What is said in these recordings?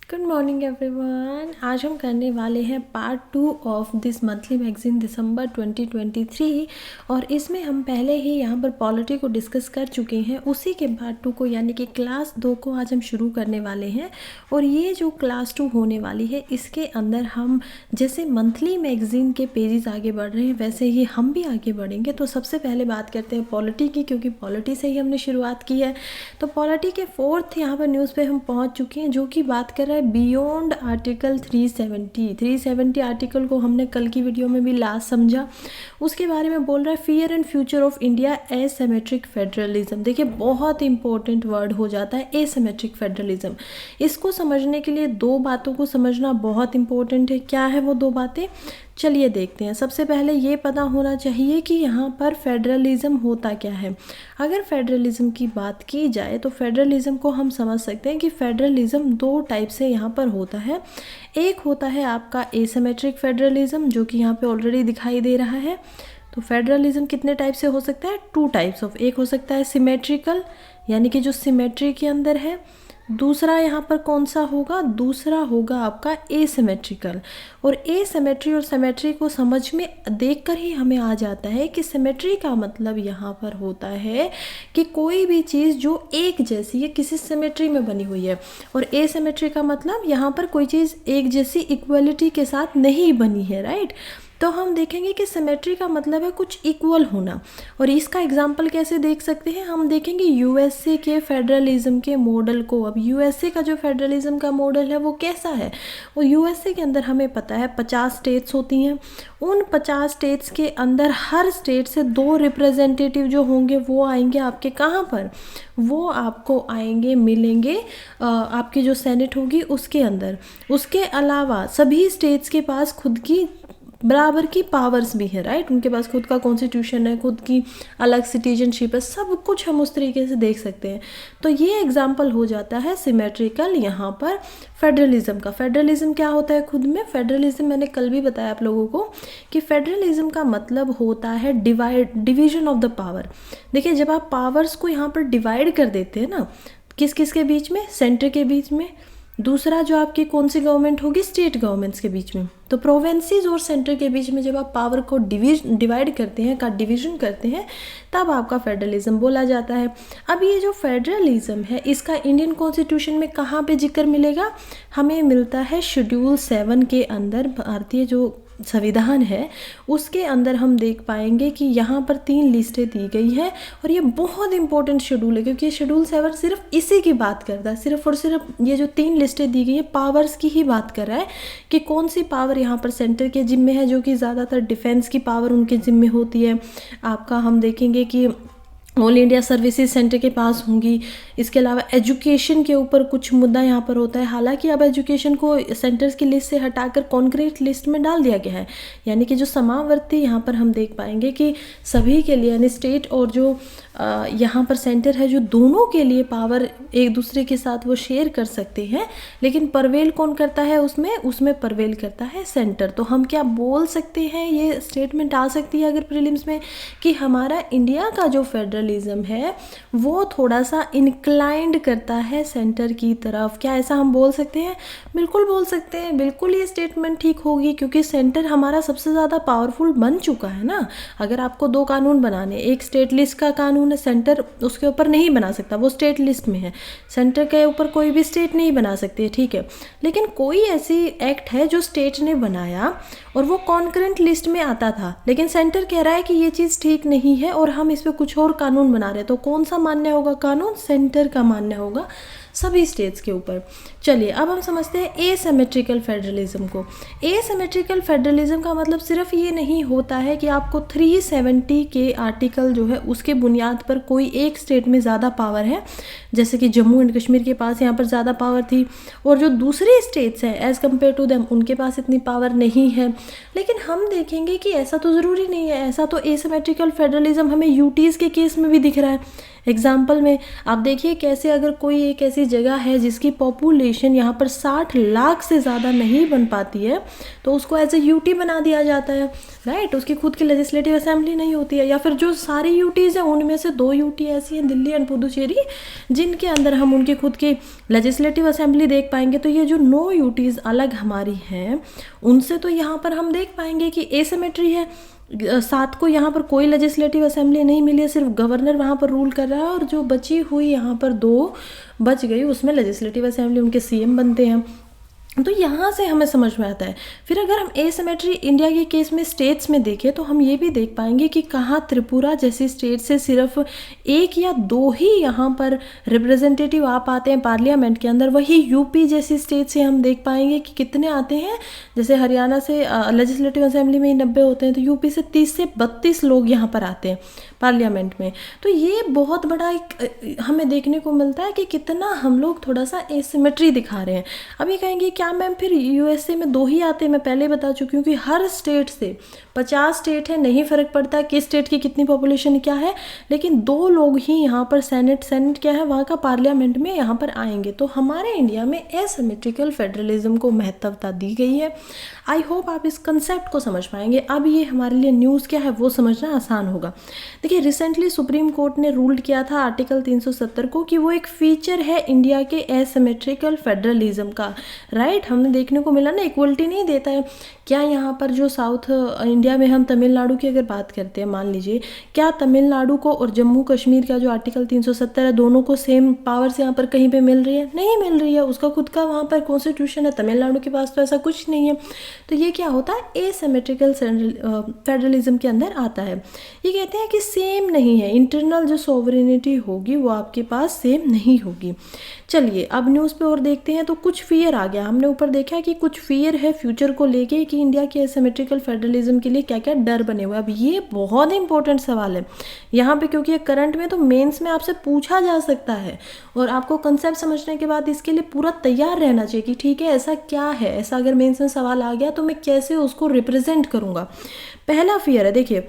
Good morning everyone. आज हम करने वाले हैं part 2 of this monthly magazine दिसंबर 2023 और इसमें हम पहले ही यहाँ पर पॉलिटी को डिस्कस कर चुके हैं। उसी के पार्ट 2 को यानी कि क्लास 2 को आज हम शुरू करने वाले हैं। और ये जो क्लास 2 होने वाली है इसके अंदर हम जैसे मंथली मैगजीन के पेजेस आगे बढ़ रहे हैं वैसे ही हम भी आगे बढ़ेंगे। तो सबसे पहले बात करते हैं पॉलिटी की, क्योंकि पॉलिटी से ही हमने शुरुआत की है। तो पॉलिटी के 4th यहाँ पर न्यूज़ पे हम पहुँच चुके हैं, जो कि बात कर रहा है बियॉन्ड आर्टिकल 370 आर्टिकल को हमने कल की वीडियो में भी लास्ट समझा। उसके बारे में बोल रहा है fear and future of India asymmetric federalism. देखिए बहुत इंपॉर्टेंट वर्ड हो जाता है एसिमेट्रिक फेडरलिज्म। इसको समझने के लिए दो बातों को समझना बहुत इंपॉर्टेंट है। क्या है वो दो बातें, चलिए देखते हैं। सबसे पहले ये पता होना चाहिए कि यहाँ पर फेडरलिज्म होता क्या है। अगर फेडरलिज्म की बात की जाए तो फेडरलिज्म को हम समझ सकते हैं कि फेडरलिज्म दो टाइप से यहाँ पर होता है। एक होता है आपका एसिमेट्रिक फेडरलिज्म, जो कि यहाँ पे ऑलरेडी दिखाई दे रहा है। तो फेडरलिज्म कितने टाइप से हो सकता है, 2 टाइप्स ऑफ। एक हो सकता है सिमेट्रिकल, यानी कि जो सिमेट्री के अंदर है। दूसरा यहाँ पर कौन सा होगा, दूसरा होगा आपका एसिमेट्रिकल। और एसिमेट्री और सिमेट्री को समझ में देखकर ही हमें आ जाता है कि सिमेट्री का मतलब यहाँ पर होता है कि कोई भी चीज़ जो एक जैसी है किसी सिमेट्री में बनी हुई है। और एसिमेट्री का मतलब यहाँ पर कोई चीज़ एक जैसी इक्वलिटी के साथ नहीं बनी है, राइट। तो हम देखेंगे कि सिमेट्री का मतलब है कुछ इक्वल होना। और इसका एग्जाम्पल कैसे देख सकते हैं, हम देखेंगे यूएसए के फेडरलिज्म के मॉडल को। अब यूएसए का जो फेडरलिज्म का मॉडल है वो कैसा है, वो यूएसए के अंदर हमें पता है 50 स्टेट्स होती हैं। उन 50 स्टेट्स के अंदर हर स्टेट से 2 रिप्रेजेंटेटिव जो होंगे वो आएंगे आपके कहाँ पर, वो आपको आएंगे मिलेंगे आपकी जो सेनेट होगी उसके अंदर। उसके अलावा सभी स्टेट्स के पास खुद की बराबर की पावर्स भी है, राइट। उनके पास खुद का कॉन्स्टिट्यूशन है, खुद की अलग सिटीजनशिप है, सब कुछ हम उस तरीके से देख सकते हैं। तो ये एग्जाम्पल हो जाता है सिमेट्रिकल यहाँ पर फेडरलिज्म का। फेडरलिज्म क्या होता है खुद में, फेडरलिज्म मैंने कल भी बताया आप लोगों को कि फेडरलिज्म का मतलब होता है डिवीजन ऑफ द पावर। देखिए जब आप पावर्स को यहाँ पर डिवाइड कर देते हैं ना, किस किस के बीच में, सेंटर के बीच में, दूसरा जो आपकी कौन सी गवर्नमेंट होगी, स्टेट गवर्नमेंट्स के बीच में। तो प्रोविंसेस और सेंटर के बीच में जब आप पावर को डिवाइड करते हैं, का डिवीजन करते हैं, तब आपका फेडरलिज्म बोला जाता है। अब ये जो फेडरलिज्म है इसका इंडियन कॉन्स्टिट्यूशन में कहाँ पे जिक्र मिलेगा, हमें मिलता है शेड्यूल 7 के अंदर। भारतीय जो संविधान है उसके अंदर हम देख पाएंगे कि यहाँ पर 3 लिस्टें दी गई हैं। और ये बहुत इंपॉर्टेंट शेड्यूल है, क्योंकि शेड्यूल 7 सिर्फ इसी की बात करता है। सिर्फ और सिर्फ ये जो 3 लिस्टें दी गई है पावर्स की ही बात कर रहा है कि कौन सी पावर यहाँ पर सेंटर के जिम्मे है, जो कि ज़्यादातर डिफेंस की पावर उनके जिम्मे होती है। आपका हम देखेंगे कि ऑल इंडिया सर्विसेज सेंटर के पास होंगी। इसके अलावा एजुकेशन के ऊपर कुछ मुद्दा यहाँ पर होता है। हालांकि अब एजुकेशन को सेंटर्स की लिस्ट से हटाकर कॉन्क्रीट लिस्ट में डाल दिया गया है, यानी कि जो समावर्ती यहाँ पर हम देख पाएंगे कि सभी के लिए, यानी स्टेट और जो यहाँ पर सेंटर है, जो दोनों के लिए पावर एक दूसरे के साथ वो शेयर कर सकते हैं। लेकिन परवेल कौन करता है उसमें परवेल करता है सेंटर। तो हम क्या बोल सकते हैं, ये स्टेटमेंट आ सकती है अगर प्रीलिम्स में, कि हमारा इंडिया का जो फेडरलिज्म है वो थोड़ा सा इंक्लाइंड करता है सेंटर की तरफ। क्या ऐसा हम बोल सकते हैं, बिल्कुल बोल सकते हैं, बिल्कुल ये स्टेटमेंट ठीक होगी, क्योंकि सेंटर हमारा सबसे ज़्यादा पावरफुल बन चुका है ना। अगर आपको 2 कानून बनाने, एक स्टेट लिस्ट का कानून है, सेंटर उसके ऊपर नहीं बना सकता, वो स्टेट लिस्ट में है, सेंटर के ऊपर कोई भी स्टेट नहीं बना सकती है, ठीक है। लेकिन कोई ऐसी एक्ट है जो स्टेट ने बनाया और वो कॉन्करेंट लिस्ट में आता था, लेकिन सेंटर कह रहा है कि ये चीज़ ठीक नहीं है और हम इस पर कुछ और कानून बना रहे हैं। तो कौन सा मान्य होगा कानून, सेंटर का मान्य होगा सभी स्टेट्स के ऊपर। चलिए अब हम समझते हैं एसिमेट्रिकल फेडरलिज्म को। एसिमेट्रिकल फेडरलिज्म का मतलब सिर्फ ये नहीं होता है कि आपको 370 के आर्टिकल जो है उसके बुनियाद पर कोई एक स्टेट में ज़्यादा पावर है, जैसे कि जम्मू एंड कश्मीर के पास यहाँ पर ज़्यादा पावर थी और जो दूसरे स्टेट्स हैं एज़ कम्पेयर टू देम उनके पास इतनी पावर नहीं है। लेकिन हम देखेंगे कि ऐसा तो ज़रूरी नहीं है। ऐसा तो एसिमेट्रिकल फेडरलिज्म हमें यूटीज़ के केस में भी दिख रहा है। एग्जाम्पल में आप देखिए कैसे अगर कोई एक ऐसी जगह है जिसकी पॉपुलेशन यहाँ पर 60 लाख से ज़्यादा नहीं बन पाती है तो उसको एज ए यूटी बना दिया जाता है, राइट। उसकी खुद की लेजिस्लेटिव असेंबली नहीं होती है, या फिर जो सारी यूटीज़ हैं उनमें से 2 यूटी ऐसी हैं, दिल्ली एंड पुदुचेरी, जिनके अंदर हम उनकी खुद की लेजिस्लेटिव असेंबली देख पाएंगे। तो ये जो 9 यूटीज़ अलग हमारी हैं उनसे तो यहाँ पर हम देख पाएंगे कि एसिमेट्री है। 7 को यहाँ पर कोई लेजिस्लेटिव असेंबली नहीं मिली है, सिर्फ गवर्नर वहाँ पर रूल कर रहा है, और जो बची हुई यहाँ पर 2 बच गई उसमें लेजिस्लेटिव असेंबली उनके सीएम बनते हैं। तो यहाँ से हमें समझ में आता है। फिर अगर हम एसिमेट्री इंडिया के केस में स्टेट्स में देखें तो हम ये भी देख पाएंगे कि कहाँ त्रिपुरा जैसी स्टेट से सिर्फ 1 या 2 ही यहाँ पर रिप्रेजेंटेटिव आ पाते हैं पार्लियामेंट के अंदर। वही यूपी जैसी स्टेट से हम देख पाएंगे कि कितने आते हैं। जैसे हरियाणा से लेजिस्लेटिव असेंबली में ही 90 होते हैं, तो यूपी से 30 से 32 लोग यहाँ पर आते हैं पार्लियामेंट में। तो ये बहुत बड़ा एक हमें देखने को मिलता है कि कितना हम लोग थोड़ा सा एसिमेट्री दिखा रहे हैं। अब ये कहेंगे क्या मैम फिर यूएसए में 2 ही आते हैं? मैं पहले बता चुकी हूँ कि हर स्टेट से 50 स्टेट है, नहीं फ़र्क पड़ता किस स्टेट की कितनी पॉपुलेशन क्या है, लेकिन 2 लोग ही यहाँ पर सेनेट क्या है वहाँ का पार्लियामेंट में यहाँ पर आएंगे। तो हमारे इंडिया में एसिमेट्रिकल फेडरलिज्म को महत्वता दी गई है। आई होप आप इस कंसेप्ट को समझ पाएंगे। अब ये हमारे लिए न्यूज़ क्या है वो समझना आसान होगा। देखिए रिसेंटली सुप्रीम कोर्ट ने रूल्ड किया था आर्टिकल 370 को कि वो एक फीचर है इंडिया के एसिमेट्रिकल फेडरलिज्म का, राइट। हमें देखने को मिला ना, इक्वलिटी नहीं देता है। क्या यहाँ पर जो साउथ इंडिया में हम तमिलनाडु की अगर बात करते हैं, मान लीजिए क्या तमिलनाडु को और जम्मू कश्मीर का जो आर्टिकल 370 है दोनों को सेम पावर्स यहाँ पर कहीं पे मिल रही है? नहीं मिल रही है। उसका खुद का वहाँ पर कॉन्स्टिट्यूशन है, तमिलनाडु के पास तो ऐसा कुछ नहीं है। तो ये क्या होता है, एसिमेट्रिकल फेडरलिज्म के अंदर आता है। ये कहते हैं कि सेम नहीं है, इंटरनल जो सॉवरेनिटी होगी वो आपके पास सेम नहीं होगी। चलिए अब न्यूज़ पे और देखते हैं। तो कुछ फियर आ गया, हमने ऊपर देखा कि कुछ फियर है फ्यूचर को लेके कि इंडिया के एसिमेट्रिकल फेडरलिज्म के लिए क्या क्या डर बने हुए। अब ये बहुत इंपॉर्टेंट सवाल है यहाँ पे, क्योंकि करंट में तो मेंस में आपसे पूछा जा सकता है, और आपको कंसेप्ट समझने के बाद इसके लिए पूरा तैयार रहना चाहिए कि ठीक है ऐसा क्या है, ऐसा अगर मेंस में सवाल आ गया तो मैं कैसे उसको रिप्रेजेंट करूँगा। पहला फियर है, देखिए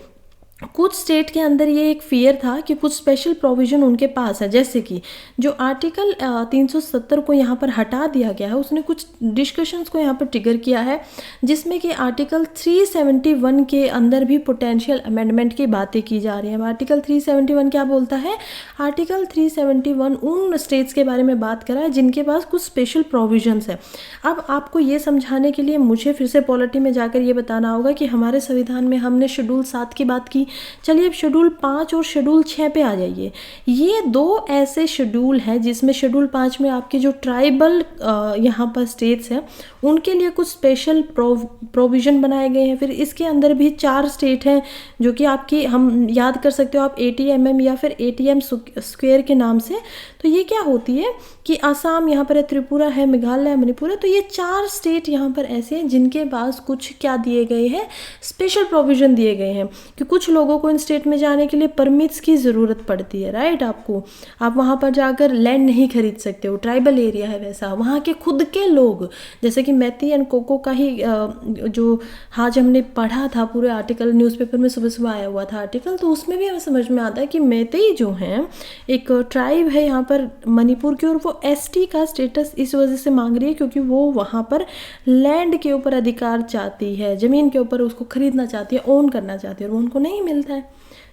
कुछ स्टेट के अंदर ये एक फियर था कि कुछ स्पेशल प्रोविज़न उनके पास है, जैसे कि जो आर्टिकल 370 को यहाँ पर हटा दिया गया है उसने कुछ डिस्कशंस को यहाँ पर ट्रिगर किया है, जिसमें कि आर्टिकल 371 के अंदर भी पोटेंशियल अमेंडमेंट की बातें की जा रही हैं। आर्टिकल 371 क्या बोलता है? आर्टिकल 371 उन स्टेट्स के बारे में बात करा है जिनके पास कुछ स्पेशल प्रोविजंस है। अब आपको ये समझाने के लिए मुझे फिर से पॉलिटी में जाकर ये बताना होगा कि हमारे संविधान में हमने शेड्यूल 7 की बात की। चलिए अब शेड्यूल 5 और शेड्यूल 6 पे आ जाइए। ये 2 ऐसे शेड्यूल हैं जिसमें शेड्यूल 5 में आपके जो ट्राइबल यहाँ पर स्टेट्स हैं उनके लिए कुछ स्पेशल प्रोविज़न बनाए गए हैं। फिर इसके अंदर भी 4 स्टेट हैं जो कि आपकी हम याद कर सकते हो आप ATMM या फिर ATM स्क्वायर के नाम से। तो ये क्या होती है कि आसाम यहाँ पर है, त्रिपुरा है, मेघालय, मणिपुर है। तो ये 4 स्टेट यहाँ पर ऐसे हैं जिनके पास कुछ क्या दिए गए हैं, स्पेशल प्रोविज़न दिए गए हैं कि कुछ लोगों को इन स्टेट में जाने के लिए परमिट्स की ज़रूरत पड़ती है, राइट। आपको आप वहाँ पर जाकर लैंड नहीं खरीद सकते हो, ट्राइबल एरिया है वैसा। वहाँ के खुद के लोग जैसे कि मैती एंड कोको का ही जो आज हमने पढ़ा था पूरे आर्टिकल, न्यूज़पेपर में सुबह सुबह आया हुआ था आर्टिकल, तो उसमें भी हमें समझ में आता है कि मैती जो हैं एक ट्राइब है यहाँ पर मणिपुर की, और वो ST का स्टेटस इस वजह से मांग रही है क्योंकि वो वहाँ पर लैंड के ऊपर अधिकार चाहती है, ज़मीन के ऊपर उसको खरीदना चाहती है, ओन करना चाहती है, और वो उनको नहीं मिलता है,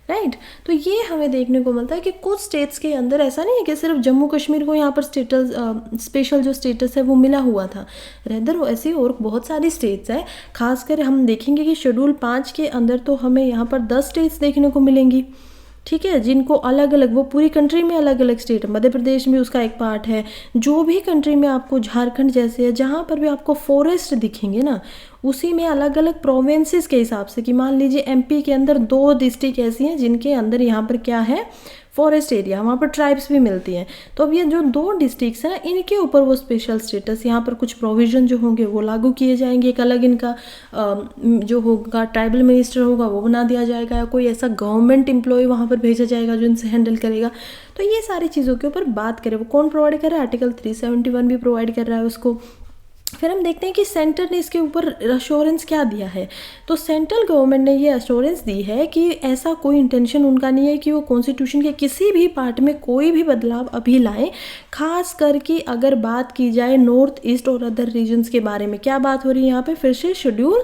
राइट। तो ये हमें देखने को मिलता है कि कुछ स्टेट्स के अंदर ऐसा नहीं है कि सिर्फ जम्मू कश्मीर को यहाँ पर स्टेटस स्पेशल जो स्टेटस है वो मिला हुआ था, रेदर ऐसी और बहुत सारी स्टेट्स हैं। खासकर हम देखेंगे कि शेड्यूल 5 के अंदर तो हमें यहाँ पर 10 स्टेट्स देखने को मिलेंगी, ठीक है, जिनको अलग अलग, वो पूरी कंट्री में अलग अलग स्टेट है। मध्य प्रदेश में उसका एक पार्ट है, जो भी कंट्री में आपको झारखंड जैसे है जहाँ पर भी आपको फॉरेस्ट दिखेंगे ना, उसी में अलग अलग प्रोविंसेस के हिसाब से, कि मान लीजिए MP के अंदर 2 डिस्ट्रिक्ट ऐसी हैं जिनके अंदर यहाँ पर क्या है, फॉरेस्ट एरिया, वहाँ पर ट्राइब्स भी मिलती हैं। तो अब ये जो 2 डिस्ट्रिक्ट्स हैं इनके ऊपर वो स्पेशल स्टेटस, यहाँ पर कुछ प्रोविज़न जो होंगे वो लागू किए जाएंगे। एक अलग इनका जो होगा ट्राइबल मिनिस्टर होगा वो बना दिया जाएगा, या कोई ऐसा गवर्नमेंट एम्प्लॉय वहाँ पर भेजा जाएगा जो इनसे हैंडल करेगा। तो ये सारी चीज़ों के ऊपर बात करें, वो कौन प्रोवाइड कर रहा है? आर्टिकल 371 भी प्रोवाइड कर रहा है उसको। फिर हम देखते हैं कि सेंटर ने इसके ऊपर अश्योरेंस क्या दिया है। तो सेंट्रल गवर्नमेंट ने ये अश्योरेंस दी है कि ऐसा कोई इंटेंशन उनका नहीं है कि वो कॉन्स्टिट्यूशन के किसी भी पार्ट में कोई भी बदलाव अभी लाएं। खास करके अगर बात की जाए नॉर्थ ईस्ट और अदर रीजन्स के बारे में, क्या बात हो रही है यहाँ पे, फिर से शेड्यूल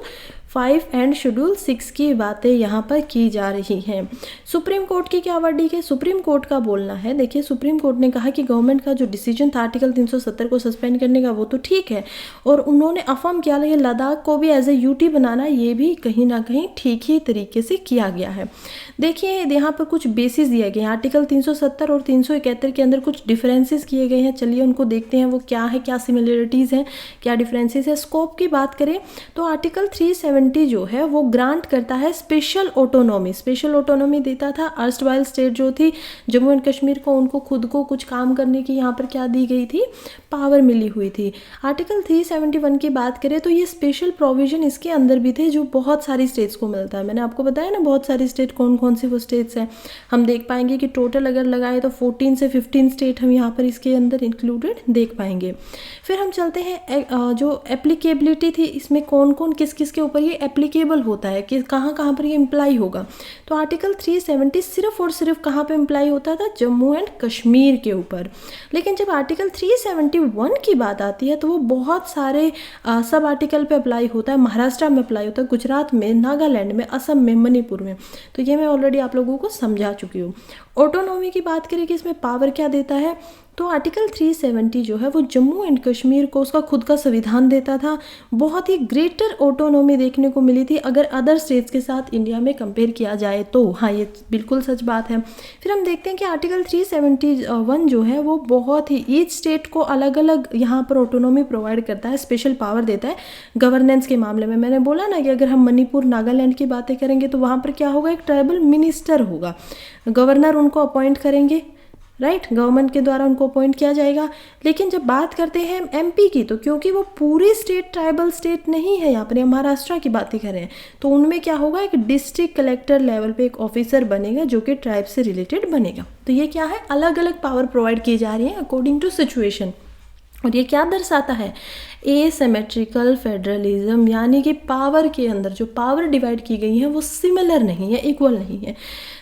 5 एंड शेड्यूल 6 की बातें यहाँ पर की जा रही हैं। सुप्रीम कोर्ट की क्या वर्डिक्ट है? सुप्रीम कोर्ट का बोलना है, देखिए सुप्रीम कोर्ट ने कहा कि गवर्नमेंट का जो डिसीजन था आर्टिकल 370 को सस्पेंड करने का वो तो ठीक है, और उन्होंने अफर्म किया ये लद्दाख को भी एज ए यूटी बनाना ये भी कहीं ना कहीं ठीक ही तरीके से किया गया है। देखिए यहाँ पर कुछ बेसिस दिए गए हैं, आर्टिकल 370 और 371 के अंदर कुछ डिफरेंसेस किए गए हैं। चलिए उनको देखते हैं वो क्या है, क्या सिमिलरिटीज़ हैं, क्या डिफरेंसेस है। स्कोप की बात करें तो आर्टिकल 370 जो है वो ग्रांट करता है स्पेशल ऑटोनॉमी। स्पेशल ऑटोनॉमी देता था अर्स्टवाइल स्टेट जो थी जम्मू एंड कश्मीर को, उनको खुद को कुछ काम करने की यहाँ पर क्या दी गई थी, पावर मिली हुई थी। आर्टिकल 371 की बात करें तो ये स्पेशल प्रोविजन इसके अंदर भी थे जो बहुत सारी स्टेट्स को मिलता है। मैंने आपको बताया ना बहुत सारी स्टेट कौन कौन सी वो स्टेट्स हैं। हम देख पाएंगे कि टोटल अगर लगाए तो 14 से 15 स्टेट हम यहाँ पर इसके अंदर इंक्लूडेड देख पाएंगे। फिर हम चलते हैं जो एप्लीकेबिलिटी थी, इसमें कौन कौन किस किस के ऊपर ये एप्लीकेबल होता है, कि कहाँ कहाँ पर ये इम्प्लाई होगा। तो आर्टिकल 370 सिर्फ और सिर्फ कहाँ पे इम्प्लाई होता था, जम्मू एंड कश्मीर के ऊपर। लेकिन जब आर्टिकल 371 की बात आती है तो वो बहुत सारे सब आर्टिकल पे अप्लाई होता है। महाराष्ट्र में अप्लाई होता है, गुजरात में, नागालैंड में, असम में, मणिपुर में। तो ये मैं ऑलरेडी आप लोगों को समझा चुकी हूँ। ऑटोनॉमी की बात करें कि इसमें पावर क्या देता है, तो आर्टिकल 370 जो है वो जम्मू एंड कश्मीर को उसका खुद का संविधान देता था। बहुत ही ग्रेटर ऑटोनॉमी देखने को मिली थी अगर अदर स्टेट्स के साथ इंडिया में कंपेयर किया जाए तो। हाँ, ये बिल्कुल सच बात है। फिर हम देखते हैं कि आर्टिकल 371 जो है वो बहुत ही ईच स्टेट को अलग अलग यहाँ पर ऑटोनॉमी प्रोवाइड करता है, स्पेशल पावर देता है गवर्नेंस के मामले में। मैंने बोला ना कि अगर हम मणिपुर, नागालैंड की बातें करेंगे तो वहाँ पर क्या होगा, एक ट्राइबल मिनिस्टर होगा, गवर्नर उनको अपॉइंट करेंगे, राइट, गवर्नमेंट के द्वारा उनको अपॉइंट किया जाएगा। लेकिन जब बात करते हैं एमपी की, तो क्योंकि वो पूरी स्टेट ट्राइबल स्टेट नहीं है, यहाँ पर हम महाराष्ट्र की बातें करें, तो उनमें क्या होगा, एक डिस्ट्रिक्ट कलेक्टर लेवल पे एक ऑफिसर बनेगा जो कि ट्राइब से रिलेटेड बनेगा। तो ये क्या है, अलग अलग पावर प्रोवाइड की जा रही है अकॉर्डिंग टू सिचुएशन। और ये क्या दर्शाता है, एसिमेट्रिकल फेडरलिज्म, यानी कि पावर के अंदर जो पावर डिवाइड की गई है वो सिमिलर नहीं है, इक्वल नहीं है।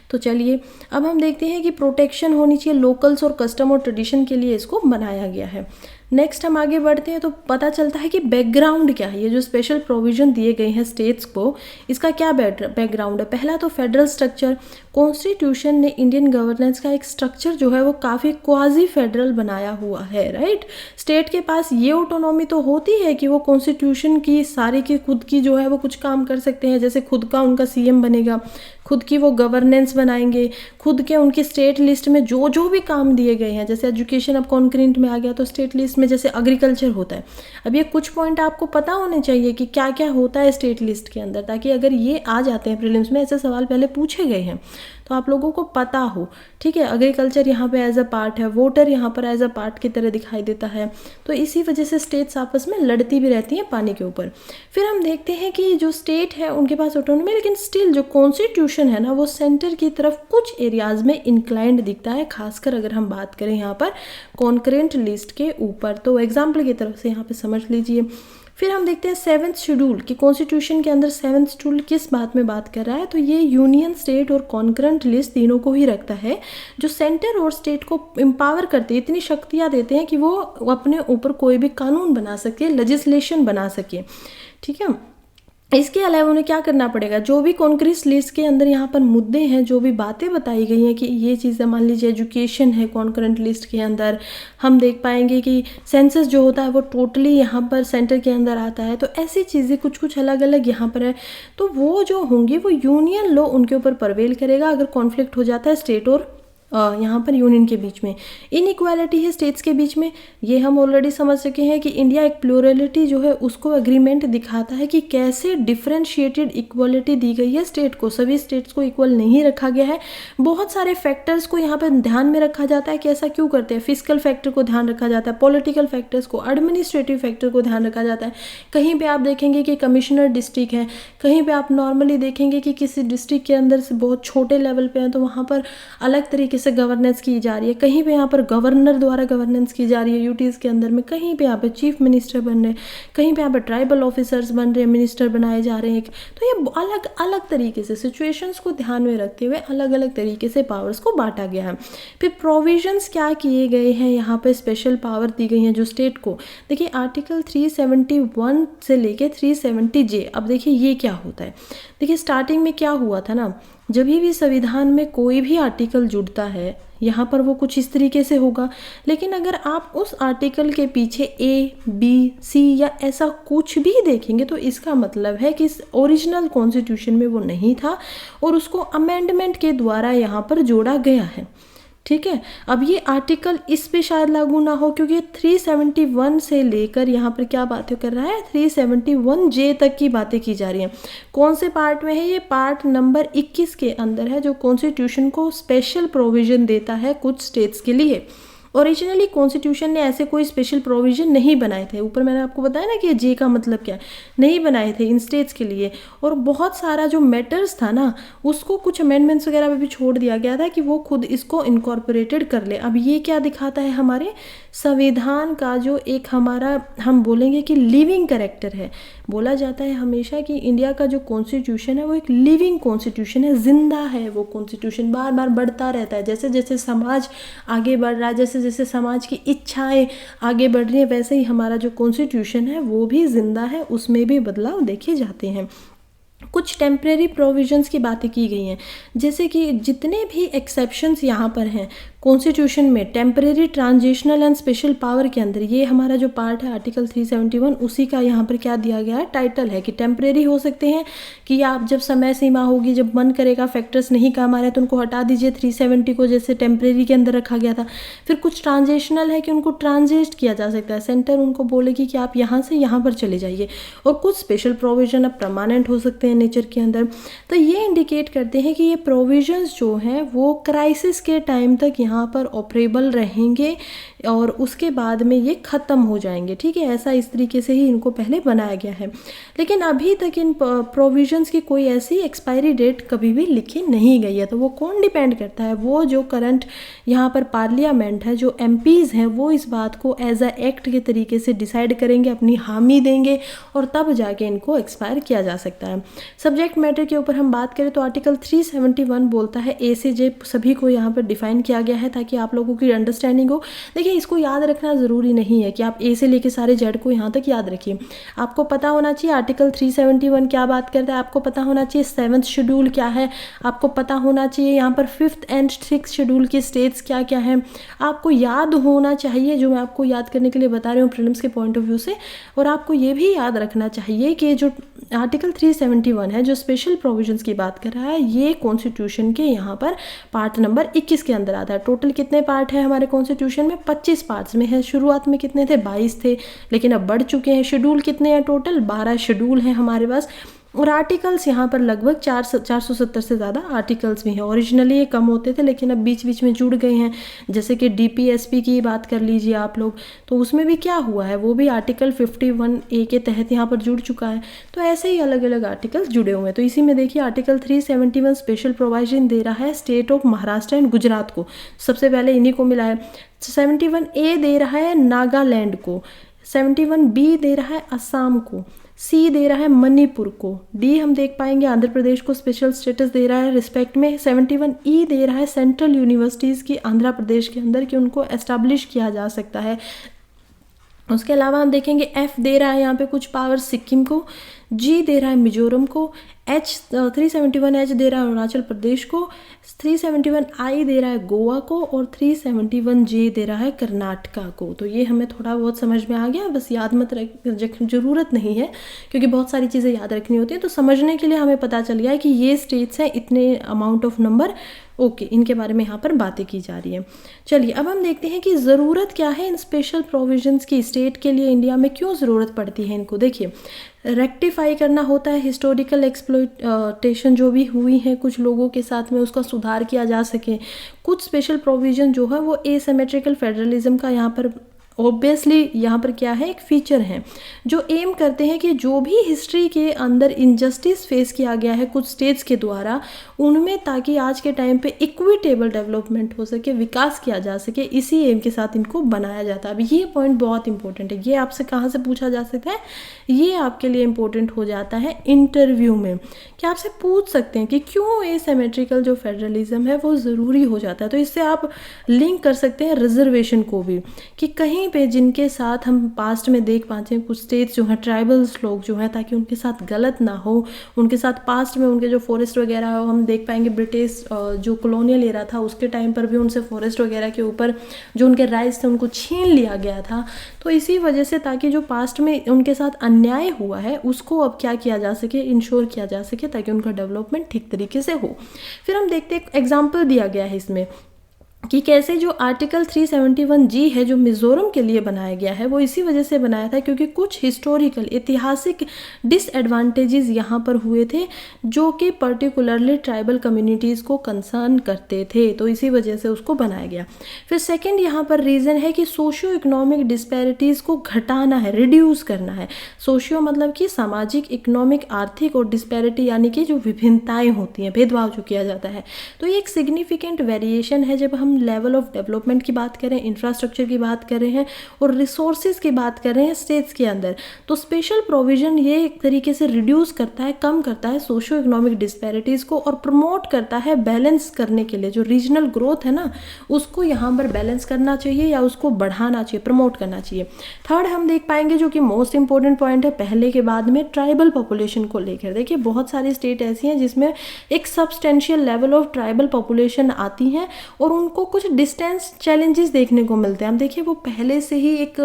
तो चलिए अब हम देखते हैं कि प्रोटेक्शन होनी चाहिए लोकल्स और कस्टम और ट्रेडिशन के लिए इसको बनाया गया है। नेक्स्ट हम आगे बढ़ते हैं तो पता चलता है कि बैकग्राउंड क्या है, ये जो स्पेशल प्रोविजन दिए गए हैं स्टेट्स को, इसका क्या बैकग्राउंड है। पहला तो फेडरल स्ट्रक्चर, कॉन्स्टिट्यूशन ने इंडियन गवर्नेंस का एक स्ट्रक्चर जो है वो काफ़ी क्वाजी फेडरल बनाया हुआ है, राइट। स्टेट के पास ये ऑटोनॉमी तो होती है कि वो कॉन्स्टिट्यूशन की सारी की खुद की जो है वो कुछ काम कर सकते हैं, जैसे खुद का उनका सीएम बनेगा, खुद की वो गवर्नेंस बनाएंगे, खुद के उनकी स्टेट लिस्ट में जो जो भी काम दिए गए हैं, जैसे एजुकेशन अब कॉन्करेंट में आ गया तो स्टेट लिस्ट में जैसे एग्रीकल्चर होता है। अब ये कुछ पॉइंट आपको पता होने चाहिए कि क्या क्या होता है स्टेट लिस्ट के अंदर, ताकि अगर ये आ जाते हैं प्रीलिम्स में, ऐसे सवाल पहले पूछे गए हैं तो आप लोगों को पता हो, ठीक है। एग्रीकल्चर यहाँ पे एज अ पार्ट है, वोटर यहाँ पर एज अ पार्ट की तरह दिखाई देता है, तो इसी वजह से स्टेट्स आपस में लड़ती भी रहती हैं पानी के ऊपर। फिर हम देखते हैं कि जो स्टेट है उनके पास ऑटोनॉमी, लेकिन स्टिल जो कॉन्स्टिट्यूशन है ना वो सेंटर की तरफ कुछ एरियाज में इंक्लाइंड दिखता है, खासकर अगर हम बात करें यहाँ पर कॉन्करेंट लिस्ट के ऊपर। तो एग्जाम्पल की तरफ से यहाँ पे समझ लीजिए। फिर हम देखते हैं 7th शेड्यूल कि कॉन्स्टिट्यूशन के अंदर 7th शेड्यूल किस बात में बात कर रहा है, तो ये यूनियन, स्टेट और कॉन्करेंट लिस्ट तीनों को ही रखता है, जो सेंटर और स्टेट को एम्पावर करते हैं, इतनी शक्तियाँ देते हैं कि वो अपने ऊपर कोई भी कानून बना सके, लेजिस्लेशन बना सके, ठीक है। इसके अलावा उन्हें क्या करना पड़ेगा, जो भी कॉन्क्रीट लिस्ट के अंदर यहाँ पर मुद्दे हैं, जो भी बातें बताई गई हैं कि ये चीज़ें, मान लीजिए एजुकेशन है कॉन्करेंट लिस्ट के अंदर, हम देख पाएंगे कि सेंसस जो होता है वो टोटली यहाँ पर सेंटर के अंदर आता है। तो ऐसी चीज़ें कुछ कुछ अलग अलग यहाँ पर है, तो वो जो होंगी वो यूनियन लॉ उनके ऊपर परवेल करेगा अगर कॉन्फ्लिक्ट हो जाता है स्टेट और यहाँ पर यूनियन के बीच में। इनइक्वालिटी है स्टेट्स के बीच में, ये हम ऑलरेडी समझ सके हैं कि इंडिया एक प्लूरलिटी जो है उसको एग्रीमेंट दिखाता है कि कैसे डिफरेंशिएटेड इक्वालिटी दी गई है स्टेट को, सभी स्टेट्स को इक्वल नहीं रखा गया है। बहुत सारे फैक्टर्स को यहाँ पर ध्यान में रखा जाता है कि ऐसा क्यों करते हैं, फिजिकल फैक्टर को ध्यान रखा जाता है, पॉलिटिकल फैक्टर्स को, एडमिनिस्ट्रेटिव फैक्टर को ध्यान रखा जाता है। कहीं पर आप देखेंगे कि कमिश्नर डिस्ट्रिक्ट है, कहीं पर आप नॉर्मली देखेंगे कि किसी डिस्ट्रिक्ट के अंदर से बहुत छोटे लेवल पर हैं तो वहाँ पर अलग तरीके से गवर्नेंस की जा रही है, कहीं पे यहाँ पर गवर्नर द्वारा गवर्नेंस की जा रही है यूटीज़ के अंदर में, कहीं पे यहाँ पे चीफ मिनिस्टर बन रहे हैं, कहीं पे यहाँ पे ट्राइबल ऑफिसर्स बन रहे हैं, मिनिस्टर बनाए जा रहे हैं। तो ये अलग अलग तरीके से सिचुएशंस को ध्यान में रखते हुए अलग अलग तरीके से पावर्स को बांटा गया है। फिर प्रोविजंस क्या किए गए हैं, यहाँ पे स्पेशल पावर दी गई हैं जो स्टेट को। देखिए आर्टिकल 371 से लेके 370J। अब देखिए ये क्या होता है, देखिए स्टार्टिंग में क्या हुआ था ना, जब भी संविधान में कोई भी आर्टिकल जुड़ता है यहाँ पर वो कुछ इस तरीके से होगा, लेकिन अगर आप उस आर्टिकल के पीछे A, B, C या ऐसा कुछ भी देखेंगे तो इसका मतलब है कि इस ओरिजिनल कॉन्स्टिट्यूशन में वो नहीं था और उसको अमेंडमेंट के द्वारा यहाँ पर जोड़ा गया है। ठीक है, अब ये आर्टिकल इस पे शायद लागू ना हो क्योंकि 371 से लेकर यहाँ पर क्या बातें कर रहा है, 371J तक की बातें की जा रही हैं। कौन से पार्ट में है ये, पार्ट नंबर 21 के अंदर है जो कॉन्स्टिट्यूशन को स्पेशल प्रोविजन देता है कुछ स्टेट्स के लिए। ओरिजिनली कॉन्स्टिट्यूशन ने ऐसे कोई स्पेशल प्रोविजन नहीं बनाए थे, ऊपर मैंने आपको बताया ना कि जे का मतलब क्या है, नहीं बनाए थे इन स्टेट्स के लिए। और बहुत सारा जो मैटर्स था ना उसको कुछ अमेंडमेंट्स वगैरह में भी छोड़ दिया गया था कि वो खुद इसको इनकॉर्पोरेटेड कर ले। अब ये क्या दिखाता है, हमारे संविधान का जो एक हमारा हम बोलेंगे कि लिविंग कैरेक्टर है। बोला जाता है हमेशा कि इंडिया का जो कॉन्स्टिट्यूशन है वो एक लिविंग कॉन्स्टिट्यूशन है, जिंदा है वो कॉन्स्टिट्यूशन, बार बार बढ़ता रहता है। जैसे जैसे समाज आगे बढ़ रहा है, जैसे जैसे समाज की इच्छाएं आगे बढ़ रही है, वैसे ही हमारा जो कॉन्स्टिट्यूशन है वो भी जिंदा है, उसमें भी बदलाव देखे जाते हैं। कुछ टेम्परेरी प्रोविजंस की बातें की गई हैं, जैसे कि जितने भी एक्सेप्शंस यहाँ पर हैं कॉन्स्टिट्यूशन में temporary, transitional and special power के अंदर, ये हमारा जो पार्ट है आर्टिकल 371 उसी का यहाँ पर क्या दिया गया है, टाइटल है कि टेम्परेरी हो सकते हैं कि आप जब समय सीमा होगी, जब मन करेगा, फैक्टर्स नहीं काम आ रहे तो उनको हटा दीजिए 370 को, जैसे टेम्परेरी के अंदर रखा गया था। फिर कुछ ट्रांजिशनल है कि उनको ट्रांजिट किया जा सकता है, सेंटर उनको बोलेगी कि आप यहाँ से यहाँ पर चले जाइए। और कुछ स्पेशल प्रोविजन अब परमानेंट हो सकते हैं नेचर के अंदर। तो ये इंडिकेट करते हैं कि ये प्रोविजंस जो हैं वो क्राइसिस के टाइम तक यहाँ पर ऑपरेबल रहेंगे और उसके बाद में ये ख़त्म हो जाएंगे। ठीक है, ऐसा इस तरीके से ही इनको पहले बनाया गया है। लेकिन अभी तक इन प्रोविजंस की कोई ऐसी एक्सपायरी डेट कभी भी लिखी नहीं गई है। तो वो कौन डिपेंड करता है, वो जो करंट यहाँ पर पार्लियामेंट है, जो MPs हैं, वो इस बात को एज अ एक्ट के तरीके से डिसाइड करेंगे, अपनी हामी देंगे और तब जाके इनको एक्सपायर किया जा सकता है। सब्जेक्ट मैटर के ऊपर हम बात करें तो आर्टिकल 371 बोलता है A से J सभी को यहाँ पर डिफाइन किया गया है ताकि आप लोगों की अंडरस्टैंडिंग हो। देखिए इसको याद रखना ज़रूरी नहीं है कि आप A से लेके सारे Z को यहाँ तक याद रखिए। आपको पता होना चाहिए आर्टिकल 371 क्या बात करता है, आपको पता होना चाहिए 7th शेड्यूल क्या है, आपको पता होना चाहिए यहाँ पर 5th एंड 6th शेड्यूल के स्टेट्स क्या क्या हैं, आपको याद होना चाहिए जो मैं आपको याद करने के लिए बता रही हूँ प्रीलिम्स के पॉइंट ऑफ व्यू से। और आपको ये भी याद रखना चाहिए कि जो आर्टिकल 371 है जो स्पेशल प्रोविजंस की बात कर रहा है, ये कॉन्स्टिट्यूशन के यहाँ पर पार्ट नंबर 21 के अंदर आता है। टोटल कितने पार्ट है हमारे कॉन्स्टिट्यूशन में, 25 पार्ट्स में है। शुरुआत में कितने थे, 22 थे, लेकिन अब बढ़ चुके हैं। शेड्यूल कितने हैं, टोटल 12 शेड्यूल हैं हमारे पास। और आर्टिकल्स यहाँ पर लगभग 470 से ज़्यादा आर्टिकल्स भी हैं। ओरिजिनली ये कम होते थे लेकिन अब बीच बीच में जुड़ गए हैं। जैसे कि DPSP की बात कर लीजिए आप लोग, तो उसमें भी क्या हुआ है, वो भी आर्टिकल 51A के तहत यहाँ पर जुड़ चुका है। तो ऐसे ही अलग अलग आर्टिकल्स जुड़े हुए हैं। तो इसी में देखिए आर्टिकल 371 स्पेशल प्रोविजन दे रहा है state of Maharashtra and Gujarat को, सबसे पहले इन्हीं को मिला है। 71A दे रहा है नागालैंड को, 71B दे रहा है असम को, C दे रहा है मणिपुर को, D हम देख पाएंगे आंध्र प्रदेश को स्पेशल स्टेटस दे रहा है रिस्पेक्ट में। 71E दे रहा है सेंट्रल यूनिवर्सिटीज़ की आंध्र प्रदेश के अंदर कि उनको एस्टैब्लिश किया जा सकता है। उसके अलावा हम देखेंगे F दे रहा है यहाँ पे कुछ पावर सिक्किम को, G दे रहा है मिजोरम को, 371H दे रहा है अरुणाचल प्रदेश को, 371I दे रहा है गोवा को और 371J दे रहा है कर्नाटका को। तो ये हमें थोड़ा बहुत समझ में आ गया, बस याद मत रख, ज़रूरत नहीं है क्योंकि बहुत सारी चीज़ें याद रखनी होती हैं। तो समझने के लिए हमें पता चल गया है कि ये स्टेट्स हैं, इतने अमाउंट ऑफ नंबर, ओके, इनके बारे में यहाँ पर बातें की जा रही है। चलिए अब हम देखते हैं कि ज़रूरत क्या है इन स्पेशल प्रोविजंस की स्टेट के लिए, इंडिया में क्यों ज़रूरत पड़ती है इनको। देखिए रेक्टिफाई करना होता है हिस्टोरिकल एक्सप्लॉयटेशन जो भी हुई है कुछ लोगों के साथ में, उसका सुधार किया जा सके। कुछ स्पेशल प्रोविजन जो है वो एसिमेट्रिकल फेडरलिज्म का यहाँ पर ऑब्वियसली यहाँ पर क्या है, एक फीचर है जो एम करते हैं कि जो भी हिस्ट्री के अंदर इनजस्टिस फेस किया गया है कुछ स्टेट्स के द्वारा, उनमें ताकि आज के टाइम पे इक्विटेबल डेवलपमेंट हो सके, विकास किया जा सके, इसी एम के साथ इनको बनाया जाता है। अब ये पॉइंट बहुत इंपॉर्टेंट है, ये आपसे कहाँ से पूछा जा सकता है, ये आपके लिए इंपॉर्टेंट हो जाता है इंटरव्यू में, कि आपसे पूछ सकते हैं कि क्यों एसिमेट्रिकल जो फेडरलिज्म है वो ज़रूरी हो जाता है। तो इससे आप लिंक कर सकते हैं रिजर्वेशन को भी, कि कहीं पे जिनके साथ हम पास्ट में देख पाते हैं कुछ स्टेट्स जो हैं ट्राइबल्स लोग जो हैं, ताकि उनके साथ गलत ना हो, उनके साथ पास्ट में उनके जो फॉरेस्ट वगैरह हो, हम देख पाएंगे ब्रिटिश जो कॉलोनियल एरा था उसके टाइम पर भी उनसे फॉरेस्ट वगैरह के ऊपर जो उनके राइट्स थे उनको छीन लिया गया था। तो इसी वजह से ताकि जो पास्ट में उनके साथ अन्याय हुआ है उसको अब क्या किया जा सके, इंश्योर किया जा सके, ताकि उनका डेवलपमेंट ठीक तरीके से हो। फिर हम देखते हैं एग्जाम्पल दिया गया है इसमें कि कैसे जो आर्टिकल 371G है जो मिज़ोरम के लिए बनाया गया है, वो इसी वजह से बनाया था क्योंकि कुछ हिस्टोरिकल ऐतिहासिक डिसएडवांटेजेस यहाँ पर हुए थे जो कि पर्टिकुलरली ट्राइबल कम्युनिटीज़ को कंसर्न करते थे, तो इसी वजह से उसको बनाया गया। फिर सेकंड यहाँ पर रीज़न है कि सोशियो इकोनॉमिक डिस्पैरिटीज़ को घटाना है, रिड्यूस करना है। सोशियो मतलब कि सामाजिक, इकोनॉमिक, आर्थिक, और डिस्पैरिटी यानी कि जो विभिन्नताएँ होती हैं, भेदभाव जो किया जाता है। तो ये एक सिग्निफिकेंट वेरिएशन है जब हम लेवल ऑफ डेवलपमेंट की बात करें, इंफ्रास्ट्रक्चर की बात कर रहे हैं और रिसोर्सेज की बात कर रहे हैं स्टेट्स के अंदर। तो स्पेशल प्रोविजन ये एक तरीके से रिड्यूस करता है, कम करता है सोशियो इकोनॉमिक डिस्पैरिटीज़ को और प्रमोट करता है बैलेंस करने के लिए, जो रीजनल ग्रोथ है ना उसको यहाँ पर बैलेंस करना चाहिए या उसको बढ़ाना चाहिए, प्रमोट करना चाहिए। थर्ड हम देख पाएंगे जो कि मोस्ट इंपॉर्टेंट पॉइंट है पहले के बाद में, ट्राइबल पॉपुलेशन को लेकर। देखिए बहुत सारी स्टेट ऐसी हैं जिसमें एक substantial level of tribal population आती हैं और उनको कुछ डिस्टेंस चैलेंजेस देखने को मिलते हैं। हम देखिए वो पहले से ही एक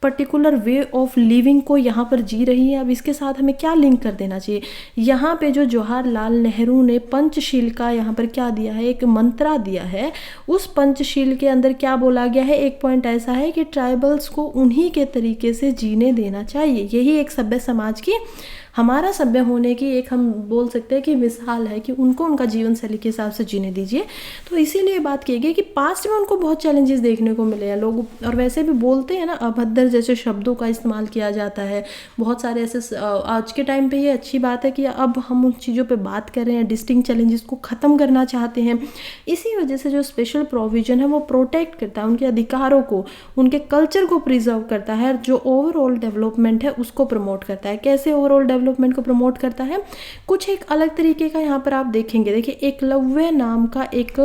पर्टिकुलर वे ऑफ लिविंग को यहाँ पर जी रही है। अब इसके साथ हमें क्या लिंक कर देना चाहिए, यहाँ पे जो जवाहरलाल नेहरू ने पंचशील का यहाँ पर क्या दिया है, एक मंत्रा दिया है। उस पंचशील के अंदर क्या बोला गया है, एक पॉइंट ऐसा है कि ट्राइबल्स को उन्हीं के तरीके से जीने देना चाहिए। यही एक सभ्य समाज की, हमारा सभ्य होने की एक हम बोल सकते हैं कि मिसाल है कि उनको उनका जीवन शैली के हिसाब से जीने दीजिए। तो इसीलिए बात की गई कि पास्ट में उनको बहुत चैलेंजेस देखने को मिले हैं लोग, और वैसे भी बोलते हैं ना अभद्र जैसे शब्दों का इस्तेमाल किया जाता है बहुत सारे ऐसे। आज के टाइम पे ये अच्छी बात है कि अब हम उन चीज़ों पे बात कर रहे हैं, डिस्टिंक्ट चैलेंजेस को ख़त्म करना चाहते हैं। इसी वजह से जो स्पेशल प्रोविज़न है वो प्रोटेक्ट करता है उनके अधिकारों को, उनके कल्चर को प्रिजर्व करता है, जो ओवरऑल डेवलपमेंट है उसको प्रमोट करता है। कैसे ओवरऑल डेवलपमेंट को प्रमोट करता है, कुछ एक अलग तरीके का यहाँ पर आप देखेंगे। देखिए एकलव्य नाम का एक